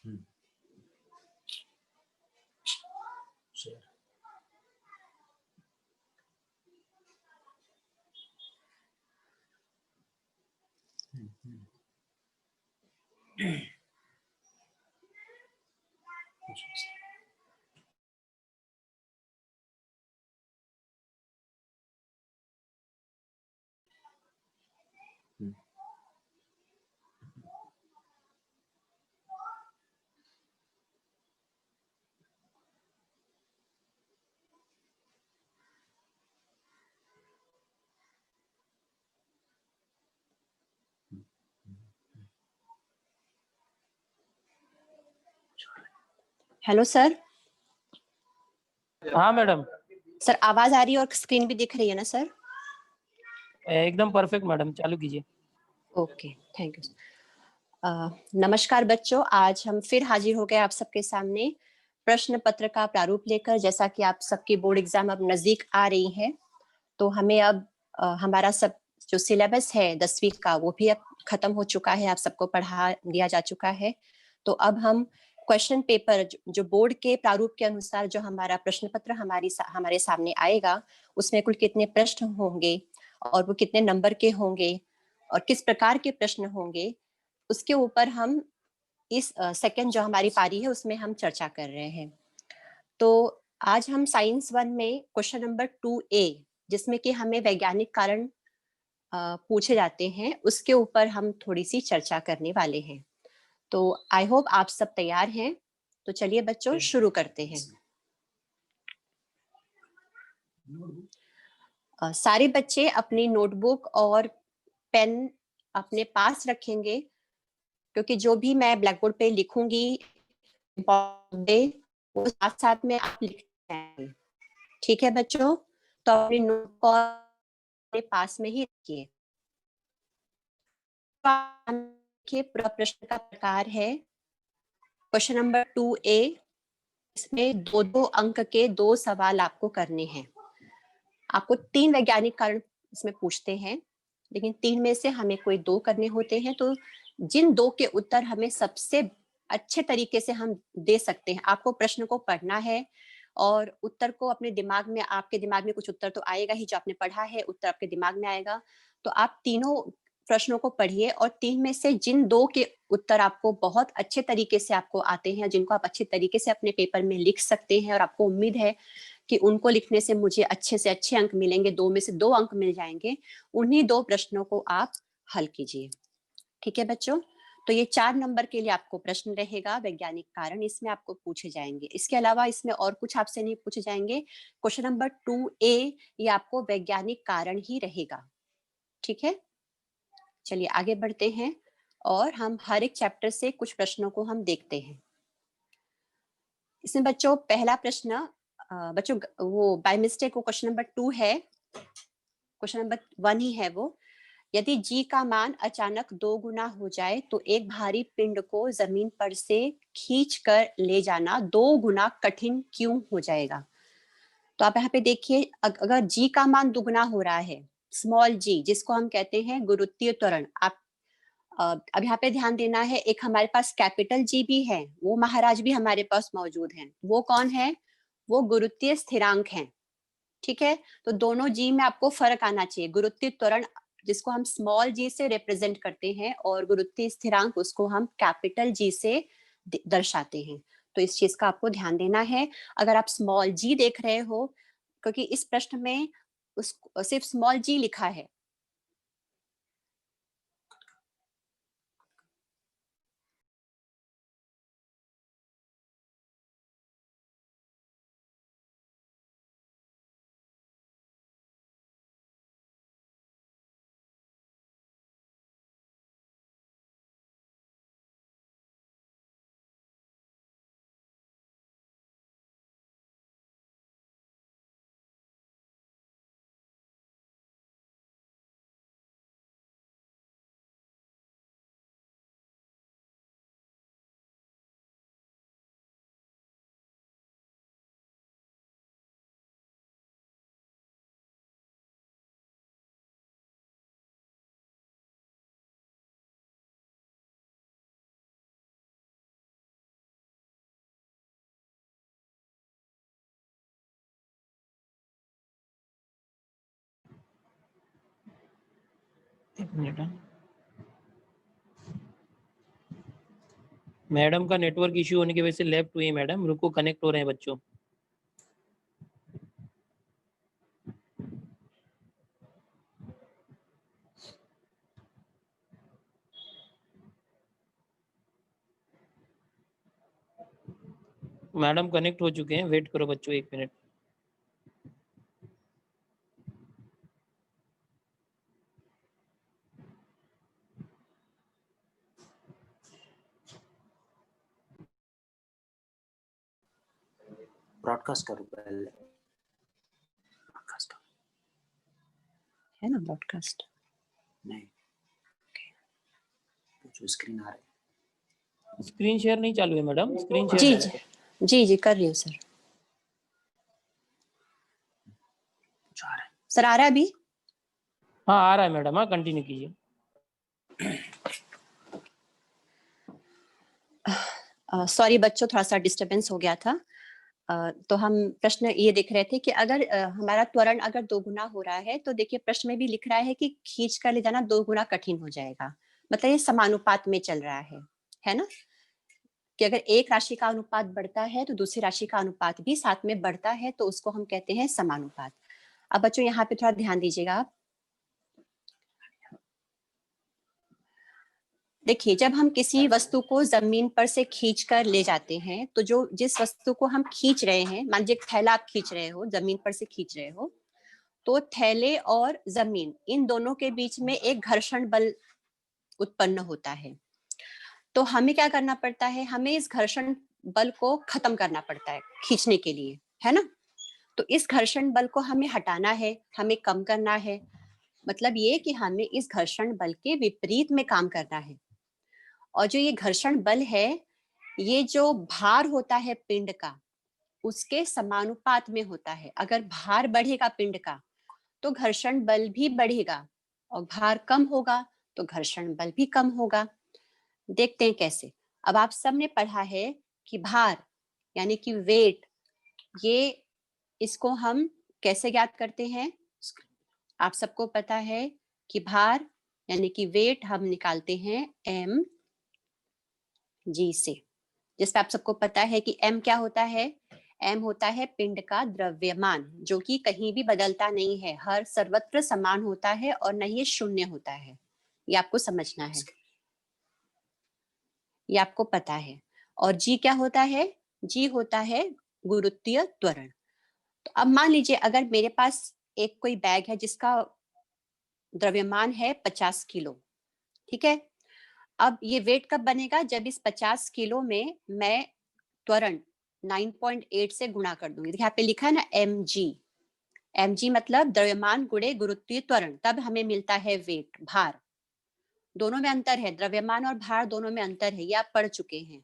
Share hello sir. हाँ madam. Sir आवाज आ रही है और स्क्रीन भी दिख रही है ना सर? एकदम परफेक्ट मैडम, चालू कीजिए। Okay, thank you. नमस्कार बच्चों, आज हम फिर हाजिर हो गए आप सबके सामने प्रश्न पत्र का प्रारूप लेकर। जैसा कि आप सबकी बोर्ड एग्जाम अब नजदीक आ रही है, तो हमें अब हमारा सब जो सिलेबस है 10वीं का वो भी अब खत्म हो चुका है, आप सबको पढ़ा दिया जा चुका है। तो अब हम क्वेश्चन पेपर जो बोर्ड के प्रारूप के अनुसार जो हमारा प्रश्न पत्र हमारे सामने आएगा, उसमें कुल कितने प्रश्न होंगे और वो कितने नंबर के होंगे और किस प्रकार के प्रश्न होंगे, उसके ऊपर हम इस सेकंड जो हमारी पारी है उसमें हम चर्चा कर रहे हैं। तो आज हम साइंस 1 में क्वेश्चन नंबर 2A, जिसमें कि हमें वैज्ञानिक कारण पूछे जाते हैं, उसके ऊपर हम थोड़ी सी चर्चा करने वाले हैं। तो आई होप आप सब तैयार हैं। तो चलिए बच्चों शुरू करते हैं। सारे बच्चे अपनी नोटबुक और पेन अपने पास रखेंगे, क्योंकि जो भी मैं ब्लैक बोर्ड पे लिखूंगी वो साथ साथ में आप लिख जाएंगे। ठीक है बच्चों? तो अपनी नोट को अपने पास में ही रखिए। पूरा प्रश्न का प्रकार है क्वेश्चन नंबर 2A। इसमें 2-2 अंक के 2 सवाल आपको करने हैं। आपको 3 वैज्ञानिक कारण इसमें पूछते हैं, लेकिन 3 में से हमें कोई 2 करने होते हैं। तो जिन 2 के उत्तर हमें सबसे अच्छे तरीके से हम दे सकते हैं, आपको प्रश्न को पढ़ना है और उत्तर को अपने दिमाग में, आपके दिमाग में कुछ उत्तर तो आएगा ही, जो आपने पढ़ा है उत्तर आपके दिमाग में आएगा। तो आप तीनों प्रश्नों को पढ़िए और 3 में से जिन 2 के उत्तर आपको बहुत अच्छे तरीके से आपको आते हैं, जिनको आप अच्छे तरीके से अपने पेपर में लिख सकते हैं और आपको उम्मीद है कि उनको लिखने से मुझे अच्छे से अच्छे अंक मिलेंगे, 2 में से 2 अंक मिल जाएंगे, उन्हीं 2 प्रश्नों को आप हल कीजिए। ठीक है बच्चों? तो ये 4 नंबर के लिए आपको प्रश्न रहेगा, वैज्ञानिक कारण इसमें आपको पूछे जाएंगे। इसके अलावा इसमें और कुछ आपसे नहीं पूछे जाएंगे। क्वेश्चन नंबर 2A ये आपको वैज्ञानिक कारण ही रहेगा। ठीक है? चलिए आगे बढ़ते हैं और हम हर एक चैप्टर से कुछ प्रश्नों को हम देखते हैं। इसमें बच्चों पहला प्रश्न बच्चों वो बाय मिस्टेक वो क्वेश्चन नंबर 2 है, क्वेश्चन नंबर 1 ही है वो। यदि जी का मान अचानक 2 गुना हो जाए तो एक भारी पिंड को जमीन पर से खींच कर ले जाना 2 गुना कठिन क्यों हो जाएगा? तो आप यहाँ पे देखिए, अगर जी का मान दुगना हो रहा है, स्मॉल जी जिसको हम कहते हैं गुरुत्वीय त्वरण, आप अब यहाँ पे ध्यान देना है, एक हमारे पास कैपिटल जी भी है, वो महाराज भी हमारे पास मौजूद हैं। वो कौन है? वो गुरुत्वीय स्थिरांक हैं। ठीक है? तो दोनों जी में आपको फर्क आना चाहिए। गुरुत्वीय त्वरण जिसको हम स्मॉल जी से रिप्रेजेंट करते हैं और गुरुत्वीय स्थिरांक उसको हम कैपिटल जी से दर्शाते हैं। तो इस चीज का आपको ध्यान देना है। अगर आप स्मॉल जी देख रहे हो, क्योंकि इस प्रश्न में उस सिर्फ स्मॉल जी लिखा है, एक मिनट। मैडम का नेटवर्क इश्यू होने की वजह से लेफ्ट हुई मैडम, रुको कनेक्ट हो रहे हैं बच्चों। मैडम कनेक्ट हो चुके हैं, वेट करो बच्चों 1 मिनट। ब्रॉडकास्ट करो पहले, ब्रॉडकास्ट है ना ब्रॉडकास्ट? नहीं, जो स्क्रीन आ रहा है। स्क्रीन शेयर नहीं चालू है मैडम, स्क्रीन शेयर जी चालू है। जी जी कर रही हूँ सर। जो आ रहा है सर आ रहा है अभी? हाँ आ रहा है मैडम, हाँ कंटिन्यू कीजिए। सॉरी बच्चों, थोड़ा सा डिस्टरबेंस हो गया था। तो हम प्रश्न ये देख रहे थे कि अगर हमारा त्वरण अगर 2 गुना हो रहा है तो देखिए प्रश्न में भी लिख रहा है कि खींच कर ले जाना 2 गुना कठिन हो जाएगा। मतलब ये समानुपात में चल रहा है ना? कि अगर एक राशि का अनुपात बढ़ता है तो दूसरी राशि का अनुपात भी साथ में बढ़ता है, तो उसको हम कहते हैं समानुपात। अब बच्चों यहाँ पे थोड़ा ध्यान दीजिएगा आप। देखिए जब हम किसी वस्तु को जमीन पर से खींच कर ले जाते हैं तो जो जिस वस्तु को हम खींच रहे हैं, मान लीजिए थैला आप खींच रहे हो, जमीन पर से खींच रहे हो, तो थैले और जमीन इन दोनों के बीच में एक घर्षण बल उत्पन्न होता है। तो हमें क्या करना पड़ता है, हमें इस घर्षण बल को खत्म करना पड़ता है खींचने के लिए, है ना? तो इस घर्षण बल को हमें हटाना है, हमें कम करना है। मतलब ये कि हमें इस घर्षण बल के विपरीत में काम करना है। और जो ये घर्षण बल है, ये जो भार होता है पिंड का, उसके समानुपात में होता है। अगर भार बढ़ेगा पिंड का तो घर्षण बल भी बढ़ेगा, और भार कम होगा तो घर्षण बल भी कम होगा। देखते हैं कैसे। अब आप सबने पढ़ा है कि भार यानी कि वेट, ये इसको हम कैसे ज्ञात करते हैं? आप सबको पता है कि भार यानी कि वेट हम निकालते हैं एम जी से, जिसपे आप सबको पता है कि एम क्या होता है? एम होता है पिंड का द्रव्यमान, जो कि कहीं भी बदलता नहीं है, हर सर्वत्र समान होता है और न ये शून्य होता है। ये आपको समझना है, ये आपको पता है। और जी क्या होता है? जी होता है गुरुत्वीय त्वरण। तो अब मान लीजिए अगर मेरे पास एक कोई बैग है जिसका द्रव्यमान है 50 किलो, ठीक है? अब ये वेट कब बनेगा? जब इस 50 किलो में मैं त्वरण 9.8 से गुणा कर दूंगी। यहाँ पे लिखा है ना mg, mg मतलब द्रव्यमान गुणे गुरुत्वीय त्वरण, तब हमें मिलता है वेट, भार। दोनों में अंतर है, द्रव्यमान और भार दोनों में अंतर है, ये आप पढ़ चुके हैं।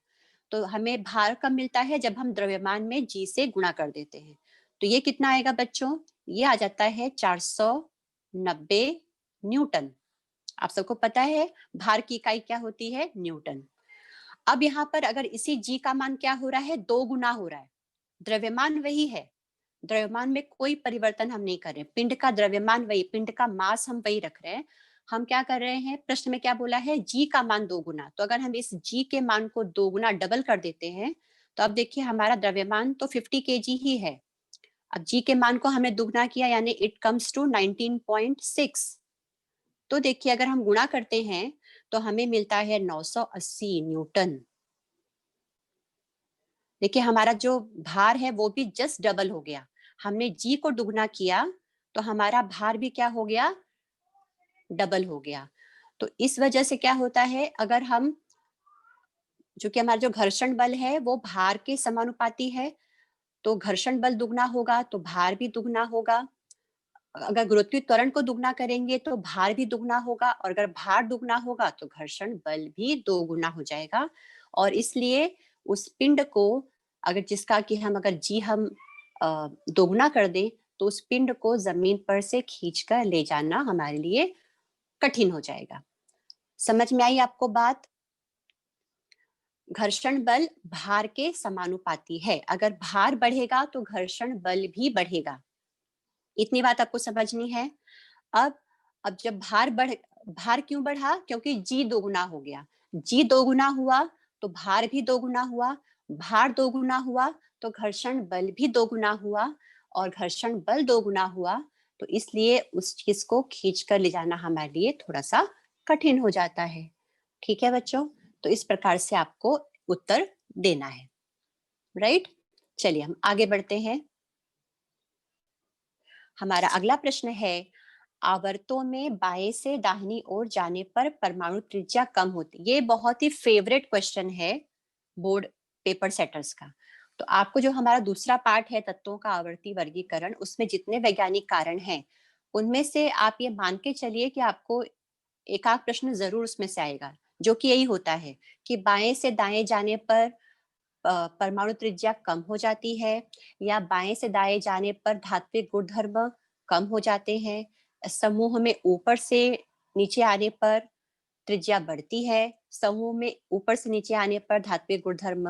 तो हमें भार कब मिलता है? जब हम द्रव्यमान में g से गुणा कर देते हैं। तो ये कितना आएगा बच्चों? ये आ जाता है 490 न्यूटन। आप सबको पता है भार की इकाई क्या होती है? न्यूटन। अब यहाँ पर अगर इसी g का मान क्या हो रहा है? 2 गुना हो रहा है। द्रव्यमान वही है, द्रव्यमान में कोई परिवर्तन हम नहीं कर रहे, पिंड का द्रव्यमान वही, पिंड का मास हम वही रख रहे हैं। हम क्या कर रहे हैं? प्रश्न में क्या बोला है? g का मान 2 गुना। तो अगर हम इस g के मान को 2 गुना डबल कर देते हैं तो अब देखिए हमारा द्रव्यमान तो 50 kg ही है। अब g के मान को हमने दुगना किया यानी इट कम्स टू 19.6। तो देखिए अगर हम गुणा करते हैं तो हमें मिलता है 980 न्यूटन। देखिए हमारा जो भार है वो भी जस्ट डबल हो गया। हमने जी को दुगना किया तो हमारा भार भी क्या हो गया? डबल हो गया। तो इस वजह से क्या होता है, अगर हम जो कि हमारा जो घर्षण बल है वो भार के समानुपाती है, तो घर्षण बल दुगना होगा तो भार भी दुगना होगा। अगर गुरुत्वीय त्वरण को दुगना करेंगे तो भार भी दुगना होगा, और अगर भार दुगना होगा तो घर्षण बल भी 2 गुना हो जाएगा। और इसलिए उस पिंड को अगर जिसका कि हम अगर जी हम दोगुना कर दें तो उस पिंड को जमीन पर से खींचकर ले जाना हमारे लिए कठिन हो जाएगा। समझ में आई आपको बात? घर्षण बल भार के समानुपाती है, अगर भार बढ़ेगा तो घर्षण बल भी बढ़ेगा। इतनी बात आपको समझनी है। अब जब भार भार क्यों बढ़ा? क्योंकि जी दोगुना हो गया। जी दोगुना हुआ तो भार भी दोगुना हुआ, भार दोगुना हुआ तो घर्षण बल भी दोगुना हुआ, और घर्षण बल दोगुना हुआ तो इसलिए उस चीज को खींच कर ले जाना हमारे लिए थोड़ा सा कठिन हो जाता है। ठीक है बच्चों, तो इस प्रकार से आपको उत्तर देना है, राइट। चलिए हम आगे बढ़ते हैं। हमारा अगला प्रश्न है, आवर्तों में बाएं से दाहिनी ओर जाने पर परमाणु त्रिज्या कम होती। ये बहुत ही फेवरेट क्वेश्चन है बोर्ड पेपर सेटर्स का। तो आपको जो हमारा दूसरा पार्ट है तत्वों का आवर्ती वर्गीकरण, उसमें जितने वैज्ञानिक कारण हैं उनमें से आप ये मान के चलिए कि आपको एक आध प्रश्न जरूर उसमें से आएगा, जो कि यही होता है कि बाएं से दाएं जाने पर परमाणु त्रिज्या कम हो जाती है, या बाएं से दाएं जाने पर धात्विक गुणधर्म कम हो जाते हैं, समूह में ऊपर से नीचे आने पर त्रिज्या बढ़ती है, समूह में ऊपर से नीचे आने पर धात्विक गुणधर्म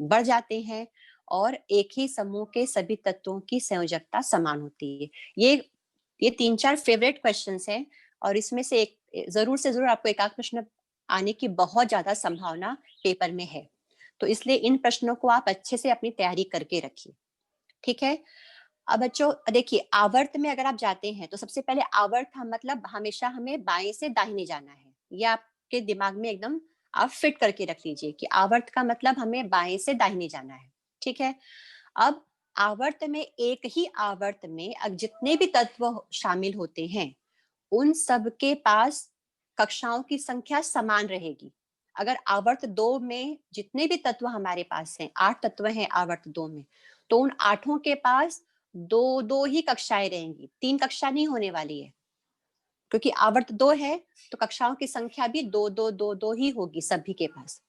बढ़ जाते हैं, और एक ही समूह के सभी तत्वों की संयोजकता समान होती है। ये 3-4 फेवरेट क्वेश्चंस हैं, और इसमें से एक जरूर से जरूर आपको एक आध प्रश्न आने की बहुत ज्यादा संभावना पेपर में है। तो इसलिए इन प्रश्नों को आप अच्छे से अपनी तैयारी करके रखिए, ठीक है। अब बच्चों देखिए, आवर्त में अगर आप जाते हैं तो सबसे पहले आवर्त मतलब हमेशा हमें बाएं से दाहिने जाना है। ये आपके दिमाग में एकदम आप फिट करके रख लीजिए कि आवर्त का मतलब हमें बाएं से दाहिने जाना है, ठीक है। अब आवर्त में, एक ही आवर्त में जितने भी तत्व शामिल होते हैं उन सब के पास कक्षाओं की संख्या समान रहेगी। अगर आवर्त 2 में जितने भी तत्व हमारे पास हैं, 8 तत्व हैं आवर्त 2 में, तो उन 8 के पास 2-2 ही कक्षाएं रहेंगी, 3 कक्षा नहीं होने वाली है। क्योंकि आवर्त 2 है तो कक्षाओं की संख्या भी 2-2-2-2 ही होगी सभी के पास।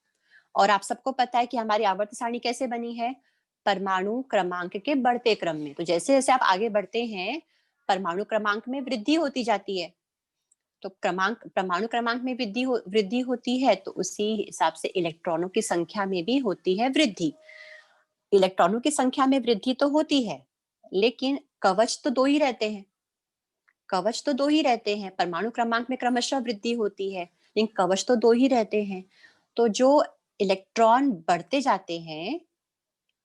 और आप सबको पता है कि हमारी आवर्त सारणी कैसे बनी है? परमाणु क्रमांक के बढ़ते क्रम में। तो जैसे जैसे आप आगे बढ़ते हैं परमाणु क्रमांक में वृद्धि होती जाती है। तो परमाणु क्रमांक में वृद्धि होती है तो उसी हिसाब से इलेक्ट्रॉनों की संख्या में भी होती है वृद्धि। इलेक्ट्रॉनों की संख्या में वृद्धि तो होती है, लेकिन कवच तो 2 ही रहते हैं। कवच तो 2 ही रहते हैं। परमाणु क्रमांक में क्रमशः वृद्धि होती है, लेकिन कवच तो 2 ही रहते हैं। तो जो इलेक्ट्रॉन बढ़ते जाते हैं,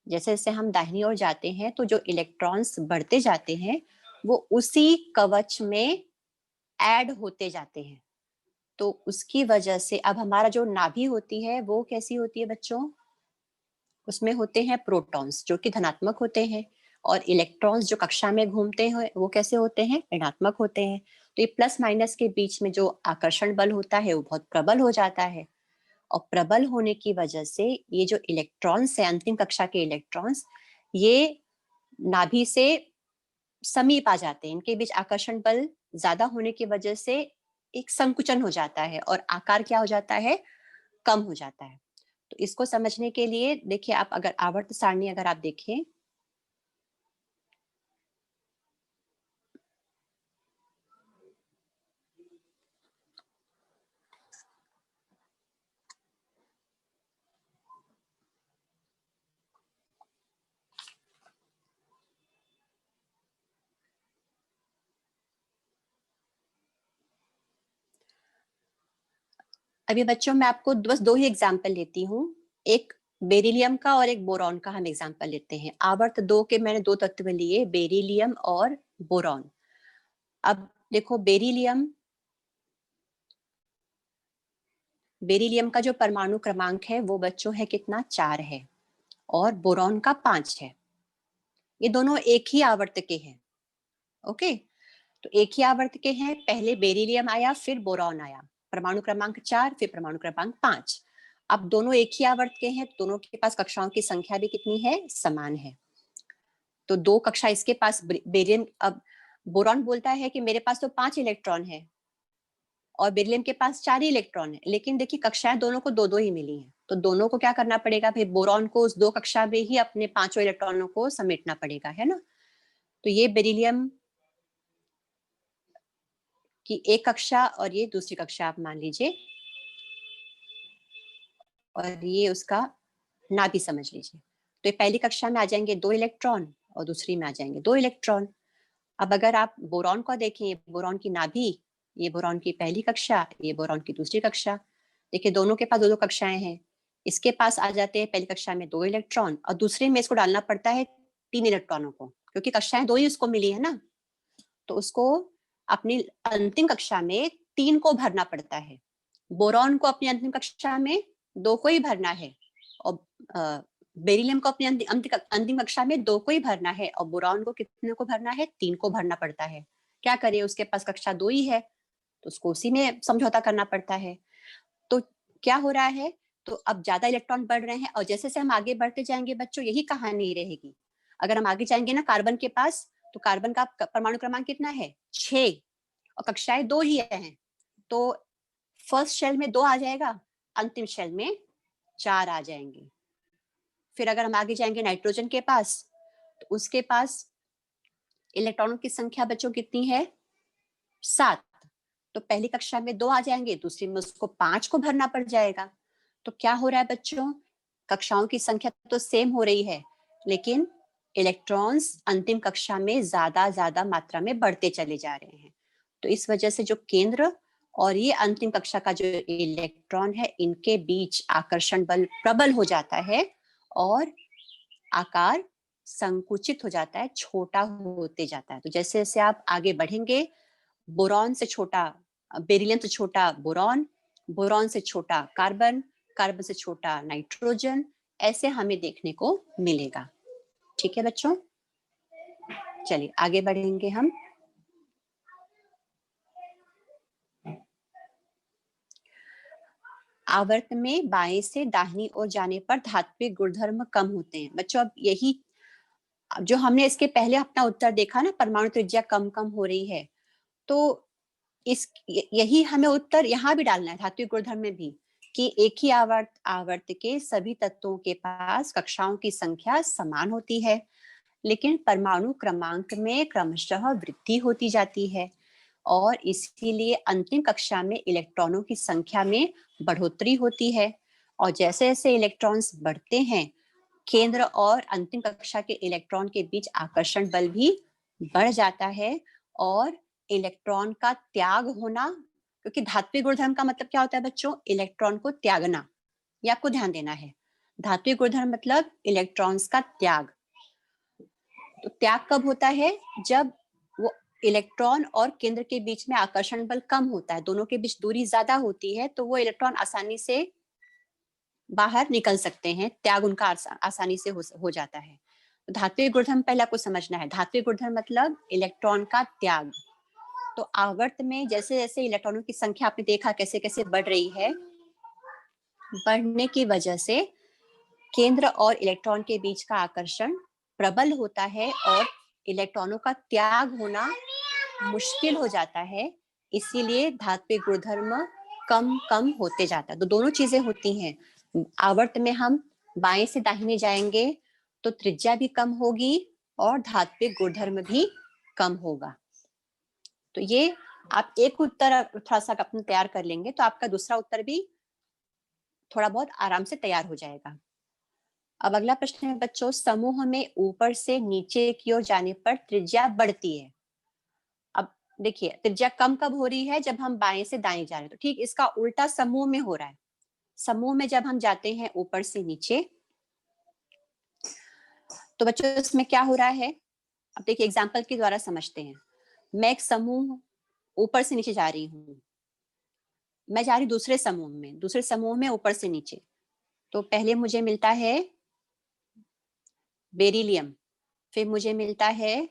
जैसे जैसे हम दाहिनी ओर जाते हैं तो जो इलेक्ट्रॉन्स बढ़ते जाते हैं वो उसी कवच में ऐड होते जाते हैं। तो उसकी वजह से अब हमारा जो नाभि होती है वो कैसी होती है बच्चों? उसमें होते हैं प्रोटॉन्स जो कि धनात्मक होते हैं, और इलेक्ट्रॉन्स जो कक्षा में घूमते हैं वो कैसे होते हैं? ऋणात्मक होते हैं। तो ये प्लस माइनस के बीच में जो आकर्षण बल होता है वो बहुत प्रबल हो जाता है, और प्रबल होने की वजह से ये जो इलेक्ट्रॉन्स है, अंतिम कक्षा के इलेक्ट्रॉन्स, ये नाभि से समीप आ जाते हैं। इनके बीच आकर्षण बल ज्यादा होने की वजह से एक संकुचन हो जाता है, और आकार क्या हो जाता है? कम हो जाता है। तो इसको समझने के लिए देखिए, आप अगर आवर्त सारणी अगर आप देखें, अभी बच्चों मैं आपको बस 2 ही एग्जाम्पल लेती हूँ। एक बेरिलियम का और एक बोरॉन का हम एग्जाम्पल लेते हैं। आवर्त 2 के मैंने 2 तत्व लिए, बेरिलियम और बोरॉन। अब देखो, बेरिलियम का जो परमाणु क्रमांक है वो बच्चों है कितना? 4 है, और बोरॉन का 5 है। ये दोनों एक ही आवर्त के हैं, ओके। तो एक ही आवर्त के हैं, पहले बेरिलियम आया फिर बोरॉन आया, परमाणु क्रमांक 4 फिर परमाणु क्रमांक 5। अब दोनों एक ही आवर्त के हैं, दोनों के पास कक्षाओं की संख्या भी कितनी है? समान है। तो 2 कक्षा इसके पास बेरिलियम, अब बोरॉन बोलता है कि मेरे पास तो 5 इलेक्ट्रॉन है, और बेरिलियम के पास 4 ही इलेक्ट्रॉन है, लेकिन देखिए कक्षाएं दोनों को 2-2 ही मिली हैं। तो दोनों को क्या करना पड़ेगा भाई? बोरॉन को उस 2 कक्षा में ही अपने 5 इलेक्ट्रॉनों को समेटना पड़ेगा, है ना। तो ये बेरिलियम की एक कक्षा और ये दूसरी कक्षा आप मान लीजिए, और ये उसका नाभि समझ लीजिए। तो ये पहली कक्षा में आ जाएंगे 2 इलेक्ट्रॉन, और दूसरी में आ जाएंगे 2 इलेक्ट्रॉन। अब अगर आप बोरॉन को देखें, बोरॉन की नाभि ये बोरॉन की पहली कक्षा, ये बोरॉन की दूसरी कक्षा। देखिए दोनों के पास दो दो कक्षाएं हैं। इसके पास आ जाते हैं पहली कक्षा में 2 इलेक्ट्रॉन और दूसरे में इसको डालना पड़ता है 3 इलेक्ट्रॉनों को, क्योंकि कक्षाएं 2 ही उसको मिली है ना, तो उसको अपनी अंतिम कक्षा में 3 को भरना पड़ता है। बोरॉन को अपनी अंतिम कक्षा में 2 को ही भरना है और बेरिलियम को अपनी अंतिम कक्षा में 2 को ही भरना है और बोरॉन को कितने को भरना है? 3 को भरना पड़ता है। क्या करे, उसके पास कक्षा 2 ही है तो उसको उसी में समझौता करना पड़ता है। तो क्या हो रहा है, तो अब ज्यादा इलेक्ट्रॉन बढ़ रहे हैं और जैसे जैसे हम आगे बढ़ते जाएंगे बच्चों, यही कहानी रहेगी। अगर हम आगे जाएंगे ना कार्बन के पास, तो कार्बन का परमाणु क्रमांक कितना है? 6 और कक्षाएं 2 ही हैं, तो फर्स्ट शेल में 2 आ जाएगा, अंतिम शेल में 4 आ जाएंगे। फिर अगर हम आगे जाएंगे नाइट्रोजन के पास, तो उसके पास इलेक्ट्रॉनों की संख्या बच्चों कितनी है? 7। तो पहली कक्षा में 2 आ जाएंगे, दूसरी में उसको 5 को भरना पड़ जाएगा। तो क्या हो रहा है बच्चों, कक्षाओं की संख्या तो सेम हो रही है, लेकिन इलेक्ट्रॉन्स अंतिम कक्षा में ज्यादा मात्रा में बढ़ते चले जा रहे हैं। तो इस वजह से जो केंद्र और ये अंतिम कक्षा का जो इलेक्ट्रॉन है, इनके बीच आकर्षण बल प्रबल हो जाता है और आकार संकुचित हो जाता है, छोटा होते जाता है। तो जैसे जैसे आप आगे बढ़ेंगे, बोरॉन से छोटा बेरिलियम से छोटा बोरॉन, बोरॉन से छोटा कार्बन, कार्बन से छोटा नाइट्रोजन, ऐसे हमें देखने को मिलेगा। ठीक है बच्चों, चलिए आगे बढ़ेंगे हम। आवर्त में बाएं से दाहिनी ओर जाने पर धात्विक गुणधर्म कम होते हैं। बच्चों अब यही जो हमने इसके पहले अपना उत्तर देखा ना, परमाणु त्रिज्या कम कम हो रही है, तो इस यही हमें उत्तर यहाँ भी डालना है धात्विक गुणधर्म में भी, कि एक ही आवर्त के सभी तत्वों के पास कक्षाओं की संख्या समान होती है, लेकिन परमाणु क्रमांक में क्रमशः वृद्धि होती जाती है और इसीलिए अंतिम कक्षा में इलेक्ट्रॉनों की संख्या में बढ़ोतरी होती है। और जैसे जैसे इलेक्ट्रॉन्स बढ़ते हैं, केंद्र और अंतिम कक्षा के इलेक्ट्रॉन के बीच आकर्षण बल भी बढ़ जाता है और इलेक्ट्रॉन का त्याग होना, क्योंकि धात्विक गुणधर्म का मतलब क्या होता है बच्चों? इलेक्ट्रॉन को त्यागना, ये आपको ध्यान देना है। धात्विक गुणधर्म मतलब इलेक्ट्रॉन्स का त्याग। तो त्याग कब होता है? जब वो इलेक्ट्रॉन और केंद्र के बीच में आकर्षण बल कम होता है, दोनों के बीच दूरी ज्यादा होती है, तो वो इलेक्ट्रॉन आसानी से बाहर निकल सकते हैं, त्याग उनका आसानी से हो जाता है। तो धात्विक गुणधर्म पहले आपको समझना है। धात्विक गुणधर्म मतलब इलेक्ट्रॉन का त्याग। तो आवर्त में जैसे जैसे इलेक्ट्रॉनों की संख्या आपने देखा कैसे कैसे बढ़ रही है, बढ़ने की वजह से केंद्र और इलेक्ट्रॉन के बीच का आकर्षण प्रबल होता है और इलेक्ट्रॉनों का त्याग होना मुश्किल हो जाता है। इसीलिए धात्विक गुणधर्म कम कम होते जाता है। तो दोनों चीजें होती हैं। आवर्त में हम बाएं से दाहिने जाएंगे तो त्रिज्या भी कम होगी और धात्विक गुणधर्म भी कम होगा। तो ये आप एक उत्तर थोड़ा सा अपना तैयार कर लेंगे तो आपका दूसरा उत्तर भी थोड़ा बहुत आराम से तैयार हो जाएगा। अब अगला प्रश्न है बच्चों, समूह में ऊपर से नीचे की ओर जाने पर त्रिज्या बढ़ती है। अब देखिए त्रिज्या कम कब हो रही है? जब हम बाएं से दाएं जा रहे हैं। तो ठीक इसका उल्टा समूह में हो रहा है। समूह में जब हम जाते हैं ऊपर से नीचे, तो बच्चों इसमें क्या हो रहा है? अब देखिए एग्जाम्पल के द्वारा समझते हैं। मैं एक समूह ऊपर से नीचे जा रही हूँ, मैं जा रही दूसरे समूह में ऊपर से नीचे। तो पहले मुझे मिलता है बेरिलियम, फिर मुझे मिलता है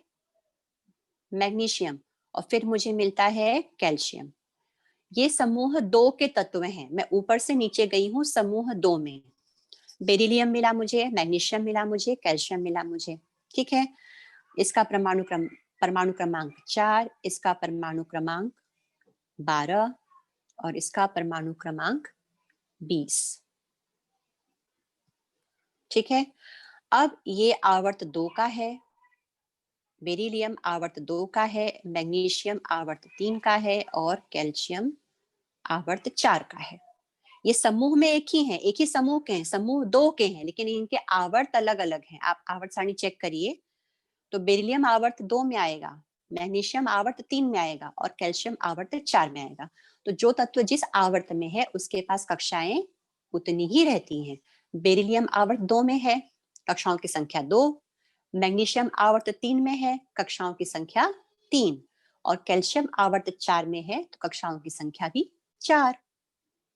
मैग्नीशियम और फिर मुझे मिलता है कैल्शियम। ये समूह 2 के तत्व हैं। मैं ऊपर से नीचे गई हूँ समूह 2 में। बेरिलियम मिला मुझे, मैग्नीशियम मिला मुझे, कैल्शियम मिला मुझे। ठीक है, इसका परमाणु क्रमांक 4, इसका परमाणु क्रमांक 12 और इसका परमाणु क्रमांक 20। ठीक है, अब ये आवर्त 2 का है, बेरिलियम आवर्त 2 का है, मैग्नीशियम आवर्त 3 का है और कैल्शियम आवर्त 4 का है। ये समूह में एक ही समूह के हैं, समूह 2 के हैं, लेकिन इनके आवर्त अलग अलग हैं। आप आवर्त सारणी चेक करिए तो बेरिलियम आवर्त 2 में आएगा, मैग्नीशियम आवर्त 3 में आएगा और कैल्शियम आवर्त 4 में आएगा। तो जो तत्व जिस आवर्त में है उसके पास कक्षाएं उतनी ही रहती हैं। बेरिलियम आवर्त 2 में है, कक्षाओं की संख्या 2। मैग्नीशियम आवर्त 3 में है, कक्षाओं की संख्या 3। और कैल्शियम आवर्त 4 में है तो कक्षाओं की संख्या भी 4।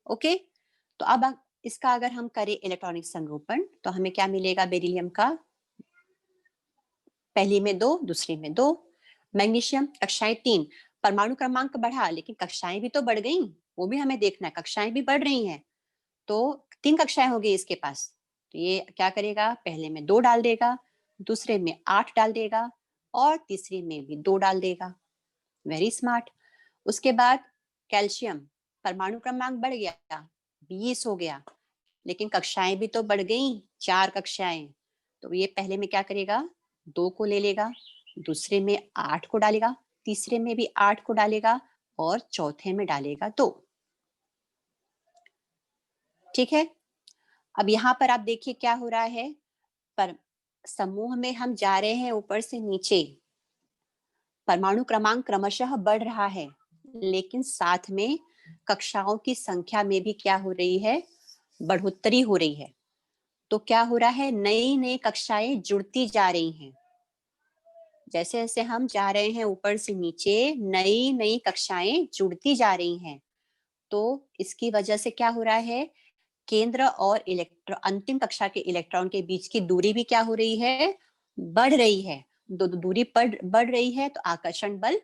ओके, तो अब इसका अगर हम करें इलेक्ट्रॉनिक संरूपण तो हमें क्या मिलेगा? बेरिलियम का पहली में 2, दूसरी में 2। मैग्नीशियम कक्षाएं 3, परमाणु क्रमांक बढ़ा लेकिन कक्षाएं भी तो बढ़ गई, वो भी हमें देखना है, कक्षाएं भी बढ़ रही हैं। तो 3 कक्षाएं हो गई इसके पास, तो ये क्या करेगा? पहले में 2 डाल देगा, दूसरे में 8 डाल देगा और तीसरी में भी 2 डाल देगा। Very smart. उसके बाद कैल्शियम, परमाणु क्रमांक बढ़ गया, 20 हो गया, लेकिन कक्षाएं भी तो बढ़ गई, 4 कक्षाएं। तो ये पहले में क्या करेगा? 2 को ले लेगा, दूसरे में 8 को डालेगा, तीसरे में भी 8 को डालेगा और चौथे में डालेगा 2। ठीक है, अब यहाँ पर आप देखिए क्या हो रहा है। पर समूह में हम जा रहे हैं ऊपर से नीचे, परमाणु क्रमांक क्रमशः बढ़ रहा है, लेकिन साथ में कक्षाओं की संख्या में भी क्या हो रही है? बढ़ोतरी हो रही है। तो क्या हो रहा है? नई नई कक्षाएं जुड़ती जा रही हैं। जैसे जैसे हम जा रहे हैं ऊपर से नीचे, नई नई कक्षाएं जुड़ती जा रही हैं। तो इसकी वजह से क्या हो रहा है? केंद्र और अंतिम कक्षा के इलेक्ट्रॉन के बीच की दूरी भी क्या हो रही है? बढ़ रही है। दूरी बढ़ रही है तो आकर्षण बल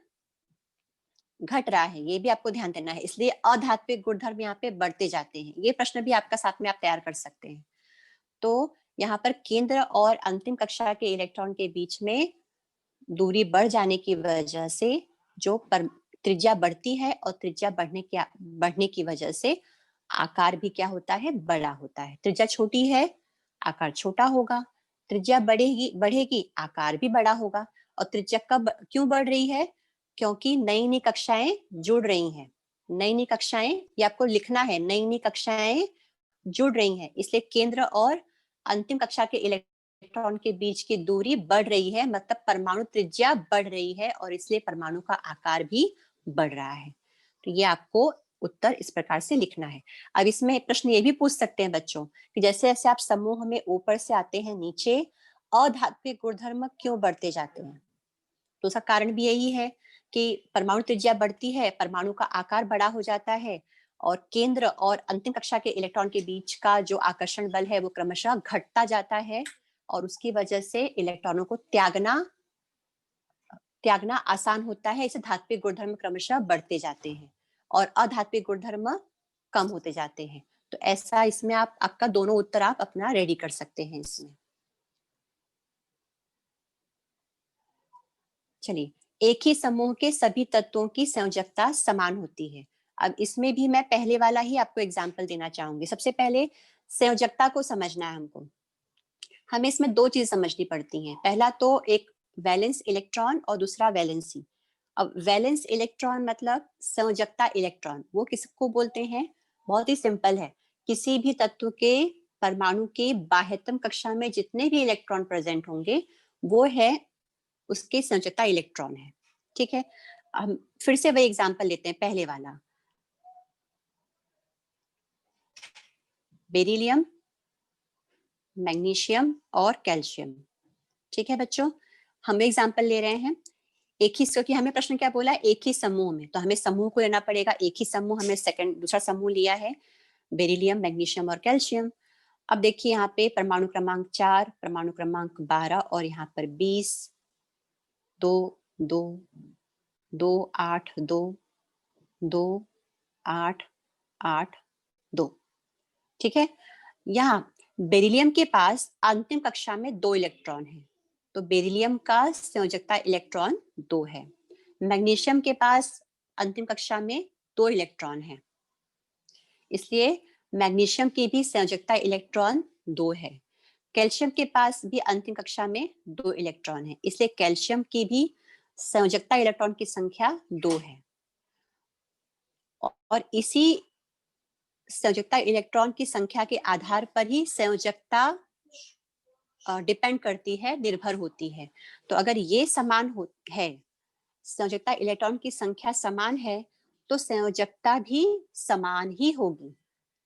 घट रहा है, ये भी आपको ध्यान देना है। इसलिए अधात्विक गुणधर्म यहाँ पे बढ़ते जाते हैं। ये प्रश्न भी आपका साथ में आप तैयार कर सकते हैं। तो यहाँ पर केंद्र और अंतिम कक्षा के इलेक्ट्रॉन के बीच में दूरी बढ़ जाने की वजह से जो त्रिज्या बढ़ती है और त्रिज्या बढ़ने की वजह से आकार भी क्या होता है? बड़ा होता है। त्रिज्या छोटी है, आकार छोटा होगा। त्रिज्या बढ़ेगी, आकार भी बड़ा होगा। और त्रिज्या क्यों बढ़ रही है? क्योंकि नई नई कक्षाएं जुड़ रही हैं। नई नई कक्षाएं, ये आपको लिखना है, नई नई कक्षाएं जुड़ रही हैं, इसलिए केंद्र और अंतिम कक्षा के इलेक्ट्रॉन के बीच की दूरी बढ़ रही है, मतलब परमाणु त्रिज्या बढ़ रही है और इसलिए परमाणु का आकार भी बढ़ रहा है। तो ये आपको उत्तर इस प्रकार से लिखना है। अब इसमें एक प्रश्न ये भी पूछ सकते हैं बच्चों कि जैसे जैसे आप समूह में ऊपर से आते हैं नीचे, अधात्विक गुणधर्म क्यों बढ़ते जाते हैं? तो उसका कारण भी यही है कि परमाणु त्रिज्या बढ़ती है, परमाणु का आकार बड़ा हो जाता है और केंद्र और अंतिम कक्षा के इलेक्ट्रॉन के बीच का जो आकर्षण बल है वो क्रमशः घटता जाता है और उसकी वजह से इलेक्ट्रॉनों को त्यागना आसान होता है। इसे धात्विक गुणधर्म क्रमशः बढ़ते जाते हैं और अधात्विक गुणधर्म कम होते जाते हैं। तो ऐसा इसमें आपका दोनों उत्तर आप अपना रेडी कर सकते हैं इसमें। चलिए, एक ही समूह के सभी तत्वों की संयोजकता समान होती है। अब इसमें भी मैं पहले वाला ही आपको एग्जाम्पल देना चाहूंगी। सबसे पहले संयोजकता को समझना है हमको। हमें इसमें 2 चीज समझनी पड़ती हैं। पहला तो एक वैलेंस इलेक्ट्रॉन और दूसरा वैलेंसी। अब वैलेंस इलेक्ट्रॉन मतलब संयोजकता इलेक्ट्रॉन, वो किसको बोलते हैं? बहुत ही सिंपल है, किसी भी तत्व के परमाणु के बाह्यतम कक्षा में जितने भी इलेक्ट्रॉन प्रेजेंट होंगे वो है उसके संयोजकता इलेक्ट्रॉन है। ठीक है, हम फिर से वही एग्जांपल लेते हैं, पहले वाला बेरिलियम, मैग्नीशियम और कैल्शियम। ठीक है बच्चों, हम एग्जांपल ले रहे हैं एक ही, क्योंकि हमें प्रश्न क्या बोला? एक ही समूह में, तो हमें समूह को लेना पड़ेगा। एक ही समूह, हमें दूसरा समूह लिया है बेरिलियम, मैग्नीशियम और कैल्शियम। अब देखिए यहाँ पे परमाणु क्रमांक 4, परमाणु क्रमांक 12 और यहाँ पर 20, 2, 2, 2, 8, 2, 2, 8, 8, 2। ठीक है, यहाँ बेरिलियम के पास अंतिम कक्षा में 2 इलेक्ट्रॉन है, तो बेरिलियम का संयोजकता इलेक्ट्रॉन 2 है। मैग्नीशियम के पास अंतिम कक्षा में 2 इलेक्ट्रॉन है, इसलिए मैग्नीशियम की भी संयोजकता इलेक्ट्रॉन 2 है। कैल्शियम के पास भी अंतिम कक्षा में 2 इलेक्ट्रॉन है, इसलिए कैल्शियम की भी संयोजकता इलेक्ट्रॉन की संख्या 2 है। और इसी संयोजकता इलेक्ट्रॉन की संख्या के आधार पर ही संयोजकता डिपेंड करती है, निर्भर होती है। तो अगर ये समान है संयोजकता इलेक्ट्रॉन की संख्या समान है तो संयोजकता भी समान ही होगी।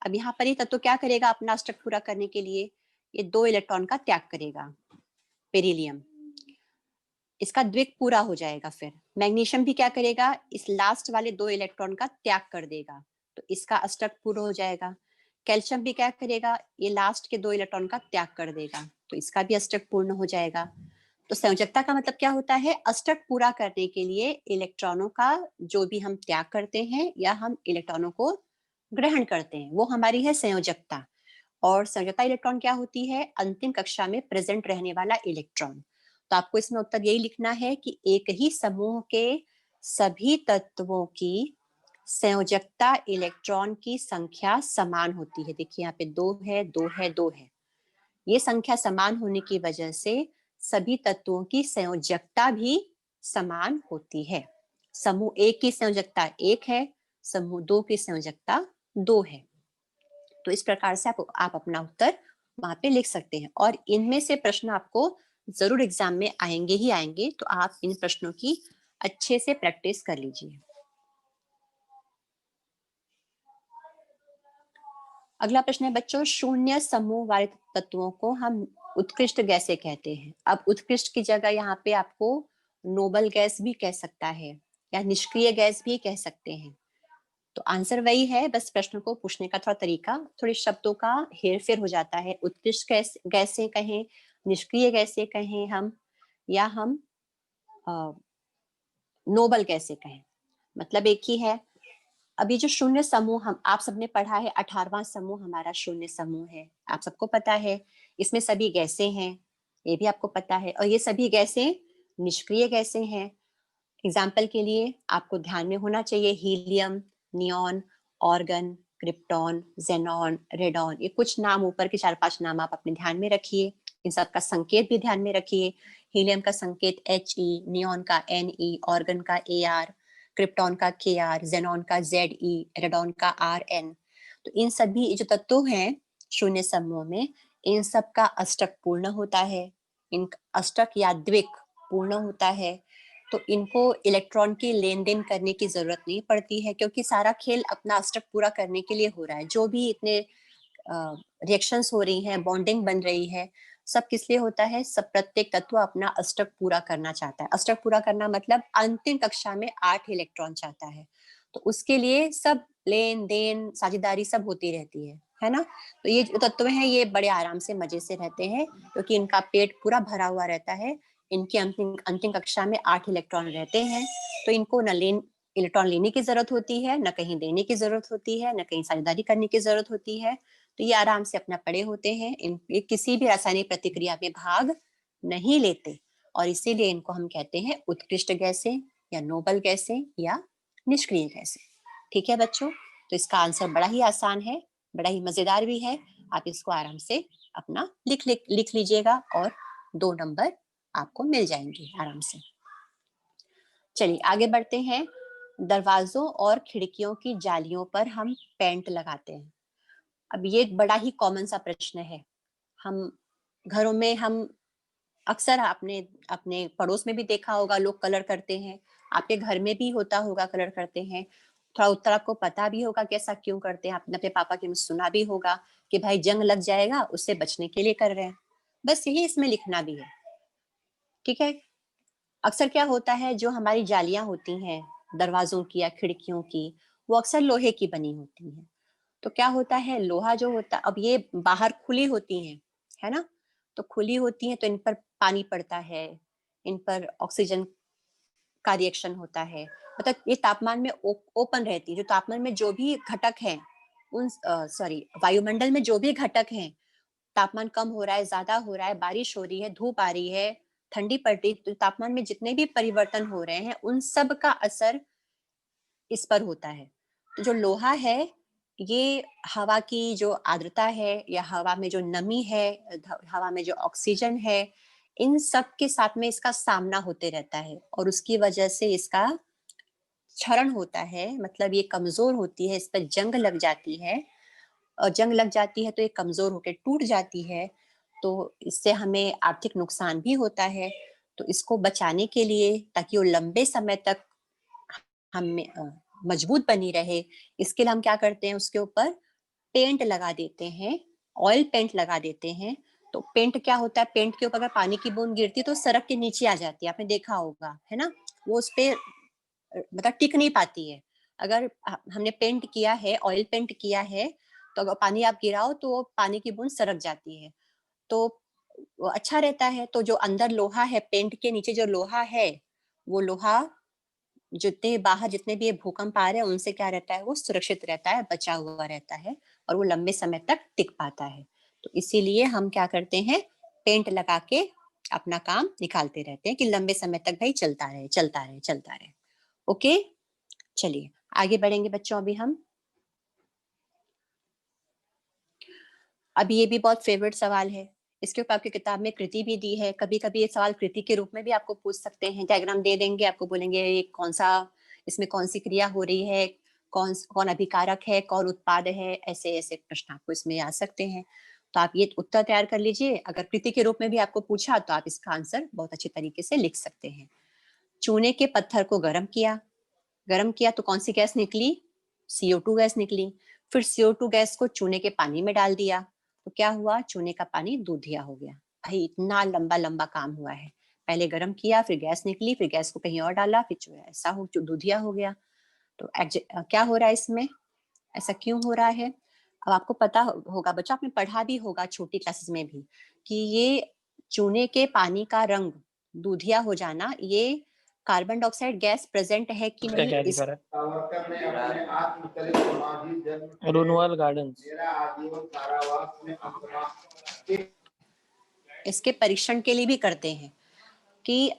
अब यहाँ पर ये तत्व क्या करेगा अपना अष्टक पूरा करने के लिए? ये 2 इलेक्ट्रॉन का त्याग करेगा, बेरिलियम। इसका द्विक पूरा हो जाएगा। फिर मैग्नीशियम भी क्या करेगा? इस लास्ट वाले 2 इलेक्ट्रॉन का त्याग कर देगा, तो इसका अष्टक पूरा हो जाएगा। कैल्शियम भी क्या करेगा? ये लास्ट के 2 इलेक्ट्रॉन का त्याग कर देगा, तो इसका भी अष्टक पूर्ण हो जाएगा। तो संयोजकता का मतलब क्या होता है? अष्टक पूरा करने के लिए इलेक्ट्रॉनों का जो भी हम त्याग करते हैं या हम इलेक्ट्रॉनों को ग्रहण करते हैं, वो हमारी है संयोजकता। और संयोजकता इलेक्ट्रॉन क्या होती है? अंतिम कक्षा में प्रेजेंट रहने वाला इलेक्ट्रॉन। तो आपको इसमें उत्तर यही लिखना है कि एक ही समूह के सभी तत्वों की संयोजकता इलेक्ट्रॉन की संख्या समान होती है। देखिए यहाँ पे 2 है, 2 है, 2 है। ये संख्या समान होने की वजह से सभी तत्वों की संयोजकता भी समान होती है। समूह 1 की संयोजकता 1 है, समूह 2 की संयोजकता 2 है। तो इस प्रकार से आप अपना उत्तर वहां पे लिख सकते हैं। और इनमें से प्रश्न आपको जरूर एग्जाम में आएंगे ही आएंगे, तो आप इन प्रश्नों की अच्छे से प्रैक्टिस कर लीजिए। अगला प्रश्न है बच्चों, शून्य समूह वाले तत्वों को हम उत्कृष्ट गैसें कहते हैं। अब उत्कृष्ट की जगह यहाँ पे आपको नोबल गैस भी कह सकता है या निष्क्रिय गैस भी कह सकते हैं। तो आंसर वही है, बस प्रश्न को पूछने का थोड़ा तरीका, थोड़े शब्दों का हेरफेर हो जाता है। उत्कृष्ट गैसें कहें, निष्क्रिय गैसें कहें हम, या हम नोबल गैसें कहें, मतलब एक ही है। अभी जो शून्य समूह हम आप सबने पढ़ा है, 18वां समूह हमारा शून्य समूह है, आप सबको पता है। इसमें सभी गैसें हैं, ये भी आपको पता है। और ये सभी गैसें निष्क्रिय गैसें हैं। एग्जाम्पल के लिए आपको ध्यान में होना चाहिए helium, neon, organ, krypton, xenon, radon. ये कुछ नाम, ऊपर के 4-5 नाम आप अपने ध्यान में रखिए। इन सब का संकेत भी ध्यान में रखिए। हीलियम का संकेत He, नियॉन का Ne, ऑर्गन का Ar, क्रिप्टॉन का Kr, जेनॉन का Ze, रेडॉन का Rn। तो इन सभी जो तत्व हैं शून्य समूह में, इन सब का अष्टक पूर्ण होता है। इन अष्टक या द्विक पूर्ण होता है, तो इनको इलेक्ट्रॉन की लेन देन करने की जरूरत नहीं पड़ती है, क्योंकि सारा खेल अपना अष्टक पूरा करने के लिए हो रहा है। जो भी इतने रिएक्शंस हो रही हैं, बॉन्डिंग बन रही है, सब किस लिए होता है? सब प्रत्येक तत्व अपना अष्टक पूरा करना चाहता है। अष्टक पूरा करना मतलब अंतिम कक्षा में 8 इलेक्ट्रॉन चाहता है, तो उसके लिए सब लेन देन साझेदारी सब होती रहती है ना। तो ये जो तत्व हैं ये बड़े आराम से मजे से रहते हैं, क्योंकि इनका पेट पूरा भरा हुआ रहता है। इनकी अंतिम अंतिम कक्षा में 8 इलेक्ट्रॉन रहते हैं, तो इनको न इलेक्ट्रॉन लेने की जरूरत होती है, न कहीं देने की जरूरत होती है, न कहीं साझेदारी करने की जरूरत होती है। तो ये आराम से अपना पड़े होते हैं। ये किसी भी रासायनिक प्रतिक्रिया में भाग नहीं लेते, और इसीलिए इनको हम कहते हैं उत्कृष्ट गैसें या नोबल गैसें या निष्क्रिय गैसें। ठीक है बच्चों, तो इसका आंसर बड़ा ही आसान है, बड़ा ही मजेदार भी है। आप इसको आराम से अपना लिख लीजिएगा और 2 नंबर आपको मिल जाएंगे आराम से। चलिए आगे बढ़ते हैं। दरवाजों और खिड़कियों की जालियों पर हम पेंट लगाते हैं। अब ये एक बड़ा ही कॉमन सा प्रश्न है। हम घरों में हम अक्सर आपने अपने पड़ोस में भी देखा होगा, लोग कलर करते हैं। आपके घर में भी होता होगा, कलर करते हैं। थोड़ा उत्तर आपको पता भी होगा कि ऐसा क्यों करते हैं। आपने अपने पापा के मुंह सुना भी होगा कि भाई जंग लग जाएगा, उससे बचने के लिए कर रहे हैं। बस यही इसमें लिखना भी है। ठीक है। अक्सर क्या होता है, जो हमारी जालियां होती हैं दरवाजों की या खिड़कियों की, वो अक्सर लोहे की बनी होती हैं। तो क्या होता है, लोहा जो होता, अब ये बाहर खुली होती हैं, है ना। तो खुली होती हैं तो इन पर पानी पड़ता है, इन पर ऑक्सीजन का रिएक्शन होता है। मतलब ये तापमान में ओपन रहती है। जो तापमान में जो भी घटक हैं, उन वायुमंडल में जो भी घटक हैं, तापमान कम हो रहा है, ज्यादा हो रहा है, बारिश हो रही है, धूप आ रही है, ठंडी पड़ रही, तो तापमान में जितने भी परिवर्तन हो रहे हैं, उन सब का असर इस पर होता है। तो जो लोहा है, ये हवा की जो आर्द्रता है या हवा में जो नमी है, हवा में जो ऑक्सीजन है, इन सब के साथ में इसका सामना होते रहता है, और उसकी वजह से इसका क्षरण होता है। मतलब ये कमजोर होती है, इस पर जंग लग जाती है, और जंग लग जाती है तो ये कमजोर होकर टूट जाती है। तो इससे हमें आर्थिक नुकसान भी होता है। तो इसको बचाने के लिए, ताकि वो लंबे समय तक हमें मजबूत बनी रहे, इसके लिए हम क्या करते हैं, उसके ऊपर पेंट लगा देते हैं, ऑयल पेंट लगा देते हैं। तो पेंट क्या होता है, पेंट के ऊपर अगर पानी की बूंद गिरती है तो सड़क के नीचे आ जाती है, आपने देखा होगा, है ना। वो उस पे मतलब टिक नहीं पाती है। अगर हमने पेंट किया है, ऑयल पेंट किया है, तो अगर पानी आप गिराओ तो वो पानी की बूंद सरक जाती है, तो वो अच्छा रहता है। तो जो अंदर लोहा है, पेंट के नीचे जो लोहा है, वो लोहा जितने बाहर जितने भी ये भूकंप आ रहे हैं उनसे क्या रहता है, वो सुरक्षित रहता है, बचा हुआ रहता है, और वो लंबे समय तक टिक पाता है। तो इसीलिए हम क्या करते हैं, पेंट लगा के अपना काम निकालते रहते हैं कि लंबे समय तक भाई चलता रहे, चलता रहे, चलता रहे। ओके, चलिए आगे बढ़ेंगे बच्चों। अभी ये भी बहुत फेवरेट सवाल है, इसके ऊपर आपकी किताब में कृति भी दी है। कभी कभी ये सवाल कृति के रूप में भी आपको पूछ सकते हैं, डायग्राम दे देंगे आपको, बोलेंगे ये कौन सा, इसमें कौन सी क्रिया हो रही है, कौन कौन अभिकारक है, कौन उत्पाद है, ऐसे ऐसे प्रश्न आपको इसमें आ सकते हैं। तो आप ये उत्तर तैयार कर लीजिए। अगर कृति के रूप में भी आपको पूछा तो आप इसका आंसर बहुत अच्छे तरीके से लिख सकते हैं। चूने के पत्थर को गर्म किया तो कौन सी गैस निकली, CO2 गैस निकली। फिर CO2 गैस को चूने के पानी में डाल दिया, तो क्या हुआ, चूने का पानी दूधिया हो गया। भाई इतना लंबा लंबा काम हुआ है, पहले गर्म किया, फिर गैस निकली, फिर गैस को कहीं और डाला, फिर ऐसा हो दूधिया हो गया। तो क्या हो रहा है इसमें, ऐसा क्यों हो रहा है। अब आपको पता होगा बच्चों, आपने पढ़ा भी होगा छोटी क्लासेस में भी, कि ये चूने के पानी का रंग दूधिया हो जाना, ये कार्बन डाइऑक्साइड गैस प्रेजेंट है कि इसका नहीं, क्या इस दिखा रहा है, रोनवाल गार्डन्स। इसके परीक्षण के लिए भी करते हैं कि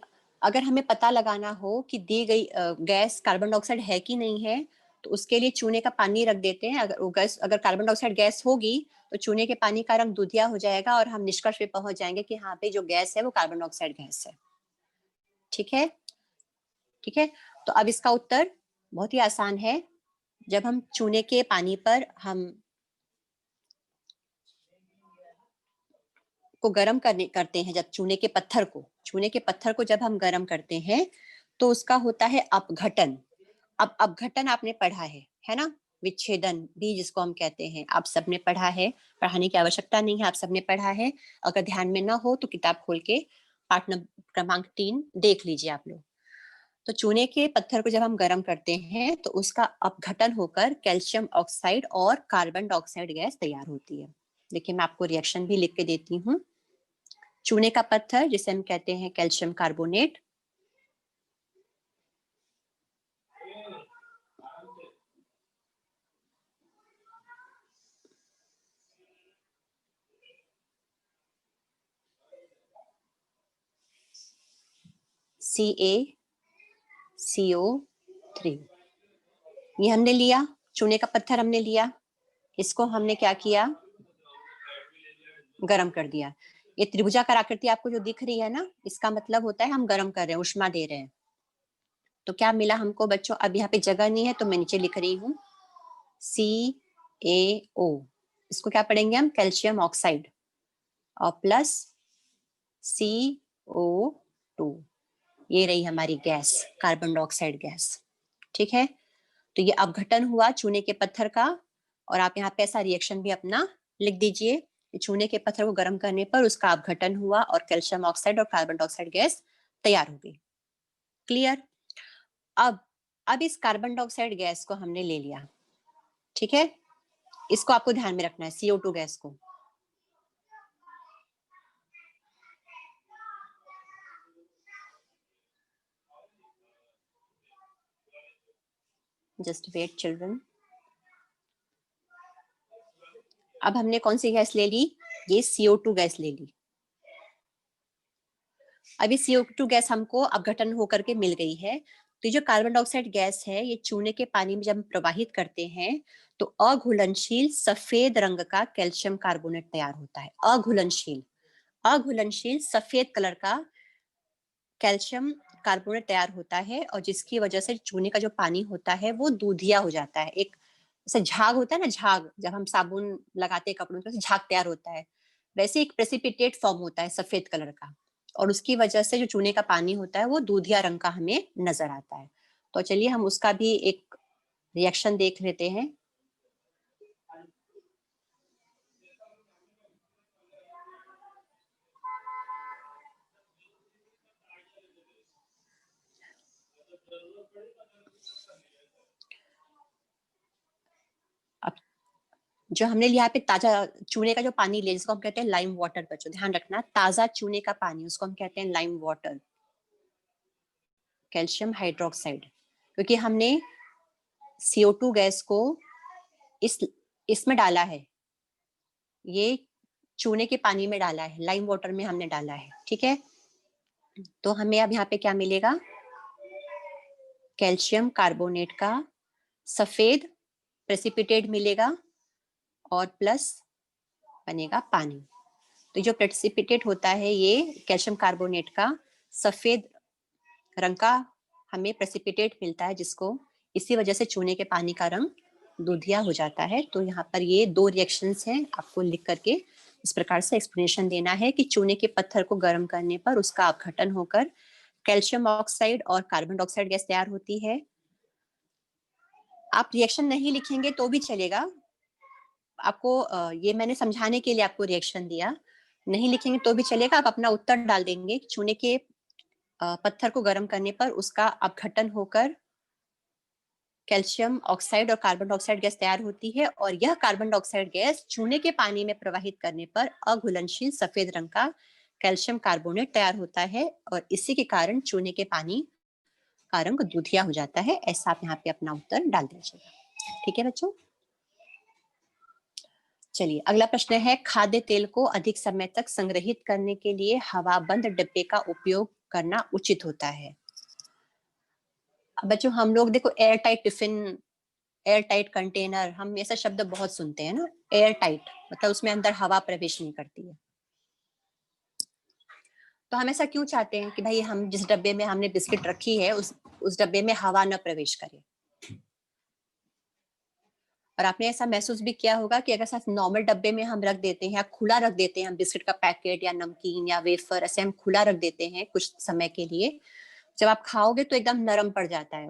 अगर हमें पता लगाना हो कि दी गई गैस कार्बन डाइऑक्साइड है कि नहीं है, तो उसके लिए चूने का पानी रख देते हैं। अगर वो गैस, अगर कार्बन डाइऑक्साइड गैस होगी तो चूने के पानी का रंग दूधिया हो जाएगा, और हम निष्कर्ष पे पहुंच जाएंगे कि हाँ पे जो गैस है वो कार्बन डाइऑक्साइड गैस है। ठीक है, ठीक है। तो अब इसका उत्तर बहुत ही आसान है। जब हम चूने के पानी पर हम को गर्म करते हैं, जब चूने के पत्थर को जब हम गर्म करते हैं, तो उसका होता है अपघटन। अब अपघटन आपने पढ़ा है ना, विच्छेदन भी जिसको हम कहते हैं, आप सबने पढ़ा है, पढ़ाने की आवश्यकता नहीं है, आप सबने पढ़ा है। अगर ध्यान में ना हो तो किताब खोल के पाठ क्रमांक 3 देख लीजिए आप लोग। तो चूने के पत्थर को जब हम गर्म करते हैं तो उसका अपघटन होकर कैल्शियम ऑक्साइड और कार्बन डाइऑक्साइड गैस तैयार होती है। देखिए मैं आपको रिएक्शन भी लिख के देती हूँ। चूने का पत्थर जिसे हम कहते हैं कैल्शियम कार्बोनेट, CaCO3, ये हमने लिया, चूने का पत्थर हमने लिया, इसको हमने क्या किया, गरम कर दिया। ये त्रिभुजाकार आकृति आपको जो दिख रही है ना, इसका मतलब होता है हम गरम कर रहे हैं, उष्मा दे रहे हैं। तो क्या मिला हमको बच्चों, अब यहाँ पे जगह नहीं है तो मैं नीचे लिख रही हूँ CaO, इसको क्या पढ़ेंगे हम, कैल्शियम ऑक्साइड, और प्लस CO2, ये रही हमारी गैस, कार्बन डाइऑक्साइड गैस। ठीक है, तो ये अपघटन हुआ चूने के पत्थर का, और आप यहाँ पे ऐसा रिएक्शन भी अपना लिख दीजिए कि चूने के पत्थर को गर्म करने पर उसका अपघटन हुआ और कैल्शियम ऑक्साइड और कार्बन डाइऑक्साइड गैस तैयार हो गई। क्लियर। अब इस कार्बन डाइऑक्साइड गैस को हमने ले लिया, ठीक है, इसको आपको ध्यान में रखना है, CO2 गैस को। Just wait children. अब हमने कौन सी गैस ले ली, ये CO2 गैस ले ली। अभी CO2 गैस हमको अपघटन होकर के मिल गई है। तो जो कार्बन डाइऑक्साइड गैस है, ये चूने के पानी में जब हम प्रवाहित करते हैं तो अघुलनशील सफेद रंग का कैल्शियम कार्बोनेट तैयार होता है। अघुलनशील सफेद कलर का कैल्शियम कार्बोनेट तैयार होता है, और जिसकी वजह से चूने का जो पानी होता है वो दूधिया हो जाता है। एक जैसे झाग होता है ना, झाग जब हम साबुन लगाते हैं कपड़ों पे झाग तैयार होता है, वैसे एक प्रेसिपिटेट फॉर्म होता है सफेद कलर का, और उसकी वजह से जो चूने का पानी होता है वो दूधिया रंग का हमें नजर आता है। तो चलिए हम उसका भी एक रिएक्शन देख लेते हैं। अब जो हमने यहाँ पे ताजा चूने का जो पानी लिया जिसको हम कहते हैं लाइम वाटर, बच्चों ध्यान रखना, ताजा चूने का पानी उसको हम कहते हैं लाइम वाटर, कैल्शियम हाइड्रोक्साइड, क्योंकि हमने CO2 गैस को इसमें डाला है, ये चूने के पानी में डाला है, लाइम वाटर में हमने डाला है, ठीक है। तो हमें अब यहाँ पे क्या मिलेगा, कैल्शियम कार्बोनेट का सफेद प्रेसिपिटेट मिलेगा और प्लस बनेगा पानी। तो जो प्रेसिपिटेट होता है ये कैल्शियम कार्बोनेट का सफेद रंग का हमें प्रेसिपिटेट मिलता है, जिसको इसी वजह से चूने के पानी का रंग दूधिया हो जाता है। तो यहाँ पर ये दो रिएक्शंस हैं, आपको लिख करके इस प्रकार से एक्सप्लेनेशन देना है कि चूने के पत्थर को गर्म करने पर उसका अपघटन होकर कैल्शियम ऑक्साइड और कार्बन डाइऑक्साइड गैस तैयार होती है। आप रिएक्शन नहीं लिखेंगे तो भी चलेगा, आपको ये मैंने समझाने के लिए आपको रिएक्शन दिया, नहीं लिखेंगे तो भी चलेगा, आप अपना उत्तर डाल देंगे। चूने के पत्थर को गर्म करने पर उसका अपघटन होकर कैल्शियम ऑक्साइड और कार्बन डाइऑक्साइड गैस तैयार होती है, और यह कार्बन डाइऑक्साइड गैस चूने के पानी में प्रवाहित करने पर अघुलनशील सफेद रंग का कैल्शियम कार्बोनेट तैयार होता है, और इसी के कारण चूने के पानी का रंग दूधिया हो जाता है। ऐसा आप यहाँ पे अपना उत्तर डाल दीजिएगा, ठीक है बच्चों। चलिए अगला प्रश्न है, खाद्य तेल को अधिक समय तक संग्रहित करने के लिए हवाबंद डिब्बे का उपयोग करना उचित होता है। अब बच्चों हम लोग देखो air tight tiffin, air tight container, हम ऐसा शब्द बहुत सुनते हैं ना, एयर टाइट मतलब उसमें अंदर हवा प्रवेश नहीं करती है। तो हम ऐसा क्यों चाहते हैं कि भाई हम जिस डब्बे में हमने बिस्किट रखी है उस डब्बे में हवा न प्रवेश करे। और आपने ऐसा महसूस भी किया होगा कि अगर सिर्फ नॉर्मल डब्बे में हम रख देते हैं या खुला रख देते हैं, हम बिस्किट का पैकेट या नमकीन या वेफर ऐसे हम खुला रख देते हैं कुछ समय के लिए, जब आप खाओगे तो एकदम नरम पड़ जाता है,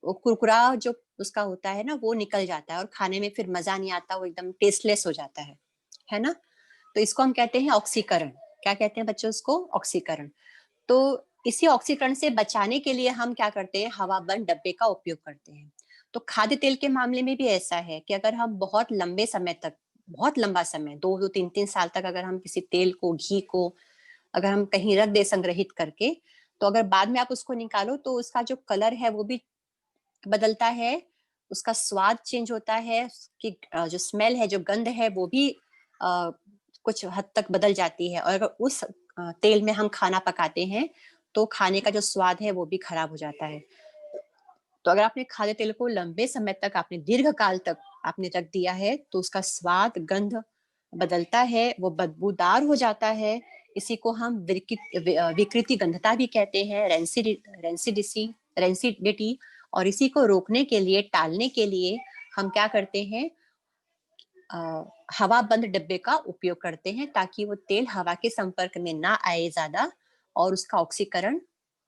वो कुरकुरा जो उसका होता है ना वो निकल जाता है और खाने में फिर मजा नहीं आता, वो एकदम टेस्टलेस हो जाता है ना। तो इसको हम कहते हैं ऑक्सीकरण। क्या कहते हैं बच्चों इसको? ऑक्सीकरण। तो इसी ऑक्सीकरण से बचाने के लिए हम क्या करते हैं, हवाबंद डब्बे का उपयोग करते हैं। तो खाद्य तेल के मामले में भी ऐसा है कि अगर हम बहुत लंबे समय तक, बहुत लंबा समय 2-2, 3-3 साल तक अगर हम किसी तेल को, घी को अगर हम कहीं रख दे संग्रहित करके, तो अगर बाद में आप उसको निकालो तो उसका जो कलर है वो भी बदलता है, उसका स्वाद चेंज होता है, उसकी जो स्मेल है, जो गंध है वो भी कुछ हद तक बदल जाती है। और अगर उस तेल में हम खाना पकाते हैं तो खाने का जो स्वाद है वो भी खराब हो जाता है। तो अगर आपने खाद्य तेल को लंबे समय तक, आपने दीर्घ काल तक आपने रख दिया है तो उसका स्वाद, गंध बदलता है, वो बदबूदार हो जाता है। इसी को हम विकृति गंधता भी कहते हैं, रेंसिडिटी। और इसी को रोकने के लिए, टालने के लिए हम क्या करते हैं, हवा बंद डिब्बे का उपयोग करते हैं ताकि वो तेल हवा के संपर्क में ना आए ज्यादा, और उसका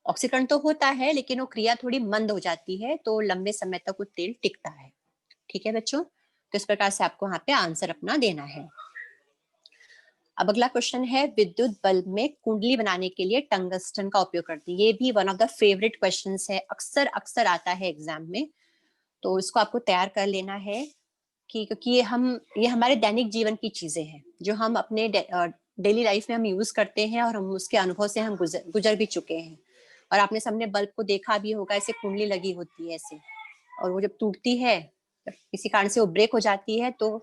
ऑक्सीकरण तो होता है लेकिन वो क्रिया थोड़ी मंद हो जाती है, तो लंबे समय तक वो तेल टिकता है। ठीक है बच्चों, तो इस प्रकार से आपको यहाँ पे आंसर अपना देना है। अब अगला क्वेश्चन है, विद्युत बल्ब में कुंडली बनाने के लिए टंगस्टन का उपयोग करते हैं। ये भी one of the favourite questions है, अक्सर अक्सर आता है एग्जाम में, तो इसको आपको तैयार कर लेना है कि क्योंकि ये हमारे दैनिक जीवन की चीजें हैं जो हम अपने डेली लाइफ में हम यूज करते हैं, और हम उसके अनुभव से हम गुजर भी चुके हैं। और आपने सबने बल्ब को देखा भी होगा, ऐसे कुंडली लगी होती है ऐसे, और वो जब टूटती है, किसी कारण से वो ब्रेक हो जाती है, तो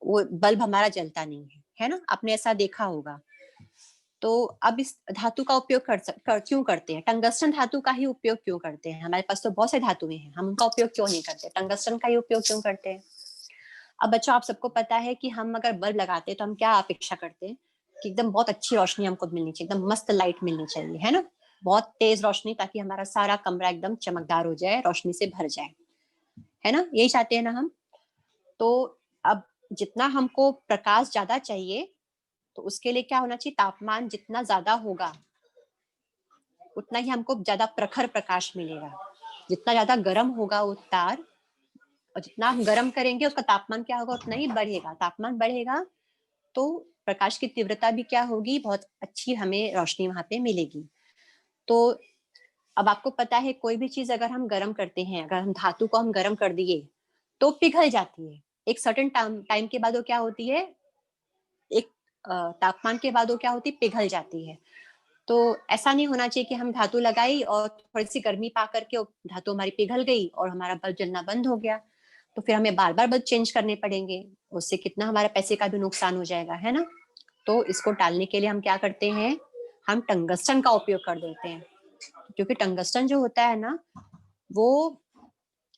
वो बल्ब हमारा जलता नहीं है ना, आपने ऐसा देखा होगा। तो अब इस धातु का उपयोग क्यों करते हैं, टंगस्टन धातु का ही उपयोग क्यों करते हैं? हमारे पास तो बहुत से धातुएं हैं, हम उनका उपयोग क्यों नहीं करते, टंगस्टन का ही उपयोग क्यों करते हैं? अब बच्चों आप सबको पता है कि हम अगर बल्ब लगाते हैं तो हम क्या अपेक्षा करते हैं कि एकदम बहुत अच्छी रोशनी हमको मिलनी चाहिए, एकदम मस्त लाइट मिलनी चाहिए, है ना, बहुत तेज रोशनी, ताकि हमारा सारा कमरा एकदम चमकदार हो जाए, रोशनी से भर जाए, है ना, यही चाहते हैं ना हम। तो अब जितना हमको प्रकाश ज्यादा चाहिए, तो उसके लिए क्या होना चाहिए, तापमान जितना ज्यादा होगा उतना ही हमको ज्यादा प्रखर प्रकाश मिलेगा। जितना ज्यादा गर्म होगा वो तार, और जितना हम गर्म करेंगे उसका तापमान क्या होगा, उतना ही बढ़ेगा। तापमान बढ़ेगा तो प्रकाश की तीव्रता भी क्या होगी, बहुत अच्छी हमें रोशनी वहां पे मिलेगी। तो अब आपको पता है कोई भी चीज अगर हम गर्म करते हैं, अगर हम धातु को हम गर्म कर दिए तो पिघल जाती है। एक सर्टेन टाइम के बाद वो क्या होती है, एक तापमान के बाद वो क्या होती है, पिघल जाती है। तो ऐसा नहीं होना चाहिए कि हम धातु लगाई और थोड़ी सी गर्मी पा करके धातु हमारी पिघल गई और हमारा बल्ब जलना बंद हो गया, तो फिर हमें बार बार बल्ब चेंज करने पड़ेंगे, उससे कितना हमारा पैसे का भी नुकसान हो जाएगा, है ना। तो इसको टालने के लिए हम क्या करते हैं, हम टंगस्टन का उपयोग कर देते हैं। क्योंकि टंगस्टन जो होता है ना, वो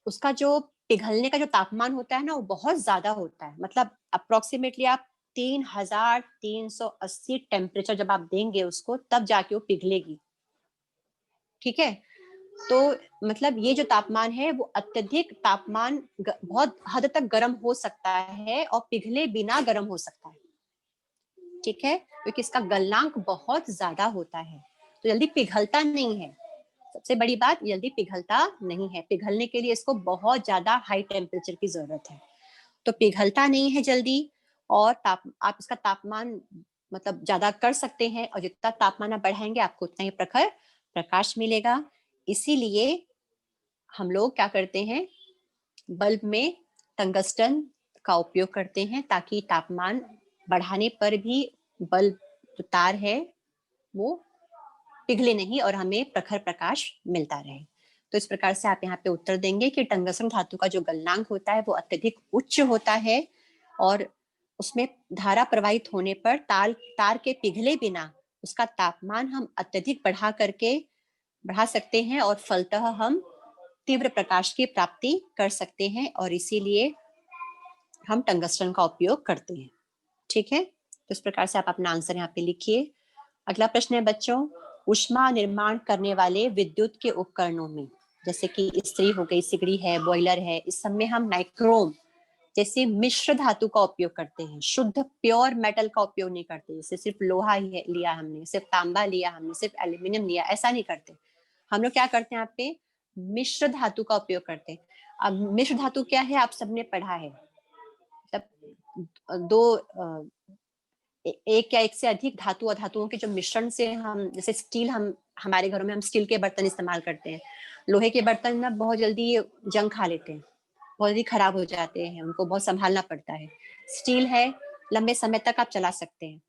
उसका जो पिघलने का जो तापमान होता है ना, वो बहुत ज्यादा होता है। मतलब अप्रोक्सीमेटली आप 3380 टेम्परेचर जब आप देंगे उसको, तब जाके वो पिघलेगी। ठीक है, तो मतलब ये जो तापमान है वो अत्यधिक तापमान, बहुत हद तक गर्म हो सकता है और पिघले बिना गर्म हो सकता है। ठीक है, क्योंकि इसका गलनांक बहुत ज्यादा होता है, तो जल्दी पिघलता नहीं है। सबसे बड़ी बात, जल्दी पिघलता नहीं है। पिघलने के लिए इसको बहुत ज्यादा हाई टेम्परेचर की जरूरत है, तो पिघलता नहीं है जल्दी। और आप इसका तापमान मतलब ज्यादा कर सकते हैं, और जितना तापमान आप बढ़ाएंगे आपको उतना ही प्रखर प्रकाश मिलेगा। इसीलिए हम लोग क्या करते हैं, बल्ब में टंगस्टन का उपयोग करते हैं, ताकि तापमान बढ़ाने पर भी बल्ब जो तार है वो पिघले नहीं और हमें प्रखर प्रकाश मिलता रहे। तो इस प्रकार से आप यहाँ पे उत्तर देंगे कि टंगस्टन धातु का जो गलनांक होता है वो अत्यधिक उच्च होता है, और उसमें धारा प्रवाहित होने पर तार के पिघले बिना उसका तापमान हम अत्यधिक बढ़ा सकते हैं, और फलतः हम तीव्र प्रकाश की प्राप्ति कर सकते हैं, और इसीलिए हम टंगस्टन का उपयोग करते हैं। ठीक है, तो इस प्रकार से आप अपना आंसर यहाँ पे लिखिए। अगला प्रश्न है बच्चों, ऊष्मा निर्माण करने वाले विद्युत के उपकरणों में, जैसे कि इस्त्री हो गई, सिगड़ी है, बॉयलर है, इस सब में हम नाइक्रोम जैसे मिश्र धातु का उपयोग करते हैं। शुद्ध प्योर मेटल का उपयोग नहीं करते, जैसे सिर्फ लोहा ही लिया हमने, सिर्फ तांबा लिया हमने, सिर्फ एल्यूमिनियम लिया, ऐसा नहीं करते। हम लोग क्या करते हैं, यहाँ पे मिश्र धातु का उपयोग करते हैं। अब मिश्र धातु क्या है, आप सबने पढ़ा है, मतलब दो एक या एक से अधिक धातु अधातुओं के जो मिश्रण से हम, जैसे स्टील, हम हमारे घरों में हम स्टील के बर्तन इस्तेमाल करते हैं। लोहे के बर्तन ना बहुत जल्दी जंग खा लेते हैं, बहुत जल्दी खराब हो जाते हैं, उनको बहुत संभालना पड़ता है। स्टील है, लंबे समय तक आप चला सकते हैं।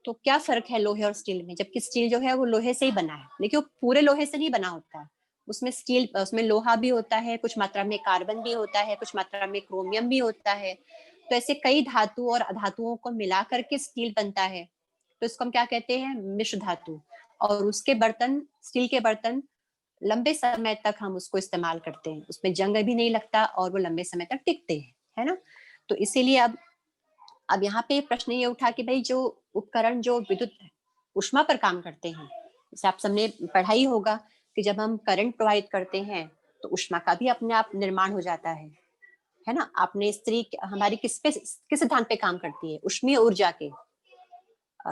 तो क्या फर्क है लोहे और स्टील में, जबकि स्टील जो है वो लोहे से ही बना है, लेकिन वो पूरे लोहे से नहीं बना होता है। उसमें लोहा भी होता है, कुछ मात्रा में कार्बन भी होता है, कुछ मात्रा में क्रोमियम भी होता है। तो ऐसे कई धातु और अधातुओं को मिला करके स्टील बनता है, तो इसको हम क्या कहते हैं, मिश्र धातु। और उसके बर्तन, स्टील के बर्तन लंबे समय तक हम उसको इस्तेमाल करते हैं, उसमें जंग भी नहीं लगता और वो लंबे समय तक टिकते हैं, है ना। तो इसीलिए अब यहाँ पे प्रश्न ये उठा कि भाई जो उपकरण जो विद्युत ऊष्मा पर काम करते हैं, जैसे आप सबने पढ़ा ही होगा कि जब हम करंट प्रवाहित करते हैं तो ऊष्मा का भी अपने आप निर्माण हो जाता है ना। आपने स्त्री हमारी किस सिद्धांत पे काम करती है, उष्मीय ऊर्जा के,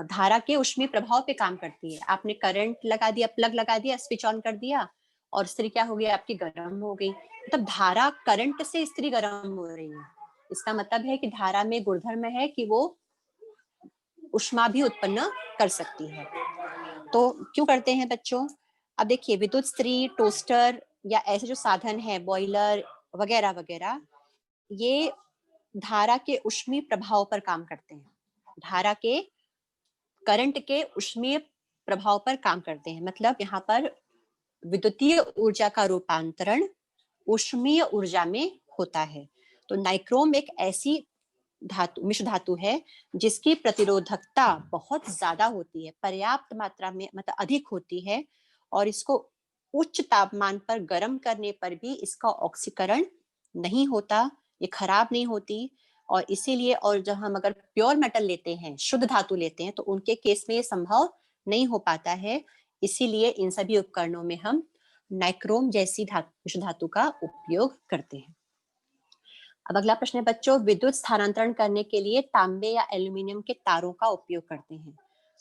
धारा के उष्मीय प्रभाव पे काम करती है। आपने करंट लगा दिया, प्लग लगा दिया, स्विच ऑन कर दिया, और स्त्री क्या हो गई, आपकी गर्म हो गई। मतलब धारा करंट से स्त्री गर्म हो रही है, इसका मतलब है कि धारा में गुणधर्म है कि वो उष्मा भी उत्पन्न कर सकती है। तो क्यों करते हैं बच्चों, अब देखिए विद्युत स्त्री, टोस्टर या ऐसे जो साधन है, बॉयलर वगैरह वगैरह, ये धारा के उष्मीय प्रभाव पर काम करते हैं। धारा के, करंट के उष्मीय प्रभाव पर काम करते हैं। मतलब यहाँ पर विद्युतीय ऊर्जा का रूपांतरण उष्मीय ऊर्जा में होता है। तो नाइक्रोम एक ऐसी मिश्र धातु है जिसकी प्रतिरोधकता बहुत ज्यादा होती है, पर्याप्त मात्रा में, मतलब अधिक होती है, और इसको उच्च तापमान पर गर्म करने पर भी इसका ऑक्सीकरण नहीं होता, ये खराब नहीं होती। और इसीलिए, और जब हम अगर प्योर मेटल लेते हैं, शुद्ध धातु लेते हैं, तो उनके केस में ये संभव नहीं हो पाता है। इसीलिए इन सभी उपकरणों में हम नाइक्रोम जैसी मिश्र धातु का उपयोग करते हैं। अब अगला प्रश्न है बच्चों, विद्युत स्थानांतरण करने के लिए तांबे या एल्यूमिनियम के तारों का उपयोग करते हैं।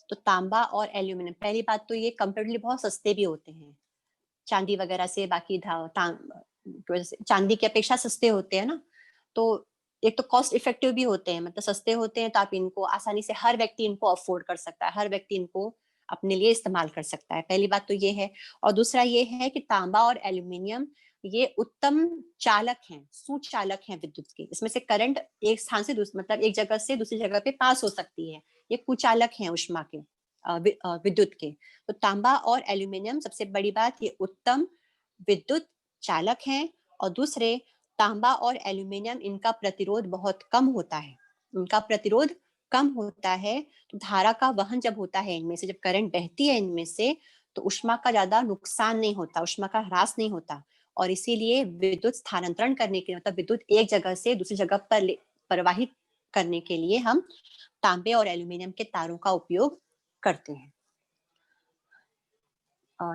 तो तांबा और एल्यूमिनियम, पहली बात तो ये कंपेरेटिवली बहुत सस्ते भी होते हैं चांदी वगैरह से, बाकी चांदी की अपेक्षा सस्ते होते हैं ना। तो एक तो कॉस्ट इफेक्टिव भी होते हैं, मतलब सस्ते होते हैं, तो आप इनको आसानी से, हर व्यक्ति इनको अफोर्ड कर सकता है, हर व्यक्ति इनको अपने लिए इस्तेमाल कर सकता है। पहली बात तो ये है। और दूसरा ये है कि तांबा और एल्यूमिनियम ये उत्तम चालक हैं, सुचालक हैं विद्युत के। इसमें से करंट एक स्थान से मतलब एक जगह से दूसरी जगह पे पास हो सकती है। ये कुचालक हैं उष्मा के, विद्युत के। तो तांबा और एल्यूमिनियम, सबसे बड़ी बात, ये उत्तम विद्युत चालक हैं। और दूसरे, तांबा और एल्यूमिनियम, इनका प्रतिरोध बहुत कम होता है, इनका प्रतिरोध कम होता है। तो धारा का वहन जब होता है इनमें से, जब करंट बहती है इनमें से, तो उष्मा का ज्यादा नुकसान नहीं होता, उष्मा का ह्रास नहीं होता। और इसीलिए विद्युत स्थानांतरण करने के, मतलब विद्युत एक जगह से दूसरी जगह पर प्रवाहित करने के लिए हम तांबे और एल्यूमिनियम के तारों का उपयोग करते हैं।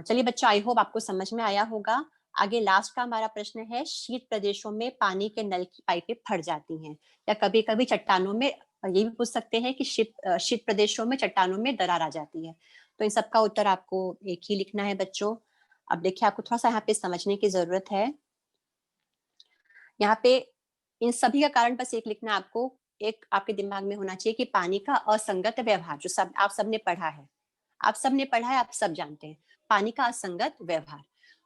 चलिए बच्चों, आई होप आपको समझ में आया होगा। आगे लास्ट का हमारा प्रश्न है, शीत प्रदेशों में पानी के नल की पाइपें फट जाती हैं, या कभी कभी चट्टानों में, ये भी पूछ सकते हैं कि शीत प्रदेशों में चट्टानों में दरार आ जाती है। तो इन सबका उत्तर आपको एक ही लिखना है बच्चों। अब देखिए, आपको थोड़ा सा यहाँ पे समझने की जरूरत है। यहाँ पे इन सभी का कारण बस एक लिखना आपको, एक आपके दिमाग में होना चाहिए कि पानी का असंगत व्यवहार, जो सब आप सबने पढ़ा है, आप सबने पढ़ा है, आप सब जानते हैं, पानी का असंगत व्यवहार।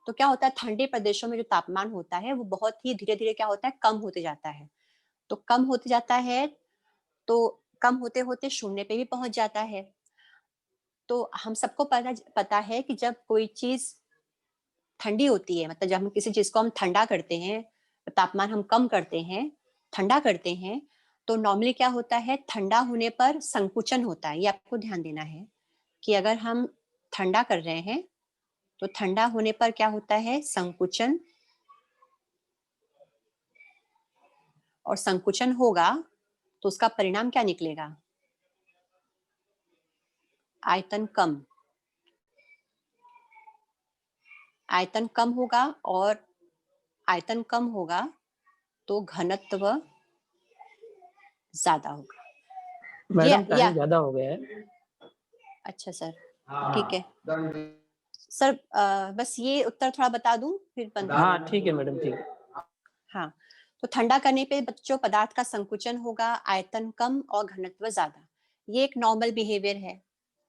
तो क्या होता है, ठंडे प्रदेशों में जो तापमान होता है वो बहुत ही धीरे धीरे क्या होता है, कम होते जाता है। तो कम होते जाता है, तो कम होते होते शून्य पे भी पहुंच जाता है। तो हम सबको पता है कि जब कोई चीज ठंडी होती है, मतलब जब हम किसी चीज को हम ठंडा करते हैं, तापमान हम कम करते हैं, ठंडा करते हैं, तो नॉर्मली क्या होता है, ठंडा होने पर संकुचन होता है। ये आपको ध्यान देना है कि अगर हम ठंडा कर रहे हैं तो ठंडा होने पर क्या होता है, संकुचन। और संकुचन होगा तो उसका परिणाम क्या निकलेगा, आयतन कम। आयतन कम होगा, और आयतन कम होगा तो घनत्व ज्यादा होगा। मैडम या टाइम ज्यादा हो गया है। अच्छा सर, ठीक है सर, बस ये उत्तर थोड़ा बता दूं फिर बंद कर हाँ दूंगा। ठीक है मैडम, ठीक है। हाँ, तो ठंडा करने पे बच्चों पदार्थ का संकुचन होगा, आयतन कम और घनत्व ज्यादा। ये एक नॉर्मल बिहेवियर है,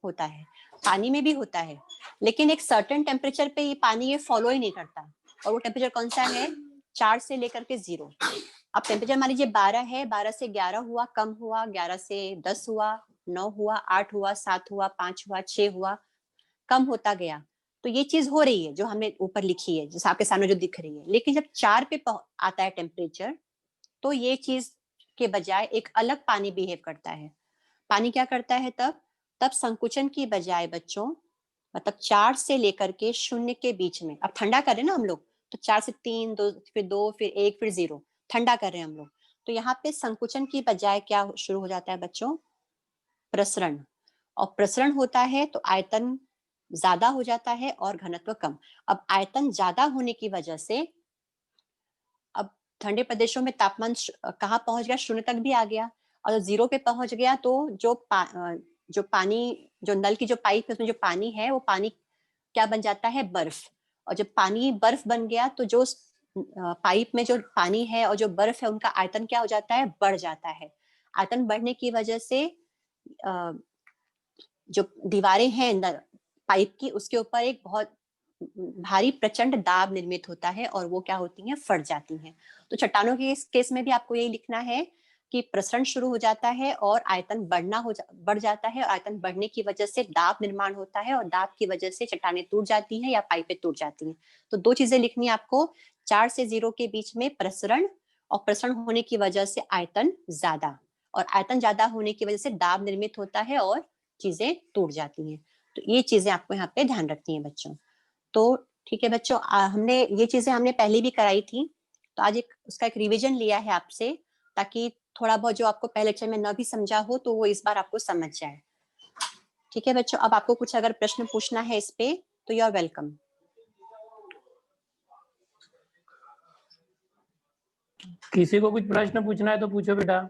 होता है, पानी में भी होता है। लेकिन एक सर्टेन टेम्परेचर पे ये पानी ये फॉलो ही नहीं करता। और वो टेम्परेचर कौन सा है, 4 से लेकर के 0। अब टेम्परेचर मान लीजिए 12 है, 12 से 11 हुआ, कम हुआ, 11 से 10 हुआ, 9 हुआ, 8 हुआ, 7 हुआ, 5 हुआ, 6 हुआ, कम होता गया। तो ये चीज हो रही है जो हमने ऊपर लिखी है, जैसे आपके सामने जो दिख रही है। लेकिन जब 4 पे आता है टेम्परेचर, तो ये चीज के बजाय एक अलग पानी बिहेव करता है। पानी क्या करता है तब, तब संकुचन की बजाय बच्चों, मतलब 4 से लेकर के 0 के बीच में, अब ठंडा कर रहे हैं ना हम लोग, तो 4 से 3, 2, फिर 2, फिर 1, फिर 0, ठंडा कर रहे हैं हम लोग। तो यहाँ पे संकुचन की बजाय क्या शुरू हो जाता है बच्चों, प्रसरण। और प्रसरण होता है तो आयतन ज्यादा हो जाता है और घनत्व कम। अब आयतन ज्यादा होने की वजह से, अब ठंडे प्रदेशों में तापमान कहाँ पहुंच गया, 0 तक भी आ गया। और 0 पे पहुंच गया तो जो पानी, जो नल की जो पाइप है उसमें जो पानी है, वो पानी क्या बन जाता है, बर्फ। और जब पानी बर्फ बन गया तो जो पाइप में जो पानी है और जो बर्फ है, उनका आयतन क्या हो जाता है, बढ़ जाता है। आयतन बढ़ने की वजह से जो दीवारें हैं पाइप की, उसके ऊपर एक बहुत भारी प्रचंड दाब निर्मित होता है, और वो क्या होती हैं, फट जाती हैं। तो चट्टानों के इस केस में भी आपको यही लिखना है कि प्रसरण शुरू हो जाता है और आयतन बढ़ जाता है। और आयतन बढ़ने की वजह से दाब निर्माण होता है, और दाब की वजह से चट्टानें टूट जाती हैं या पाइपें टूट जाती हैं। तो 2 चीजें लिखनी है आपको, 4 से 0 के बीच में प्रसरण, और प्रसरण होने की वजह से आयतन ज्यादा, और आयतन ज्यादा होने की वजह से दाब निर्मित होता है और चीजें टूट जाती हैं। तो ये चीजें आपको यहाँ पे ध्यान रखनी है बच्चों। तो ठीक है बच्चों, हमने ये चीजें हमने पहले भी कराई थी, तो आज उसका एक रिवीजन लिया है आपसे, ताकि थोड़ा बहुत जो आपको पहले लेक्चर में न भी समझा हो तो वो इस बार आपको समझ जाए। ठीक है बच्चों, अब आपको कुछ अगर प्रश्न पूछना है इस पे तो यू आर वेलकम। किसी को कुछ प्रश्न पूछना है तो पूछो बेटा।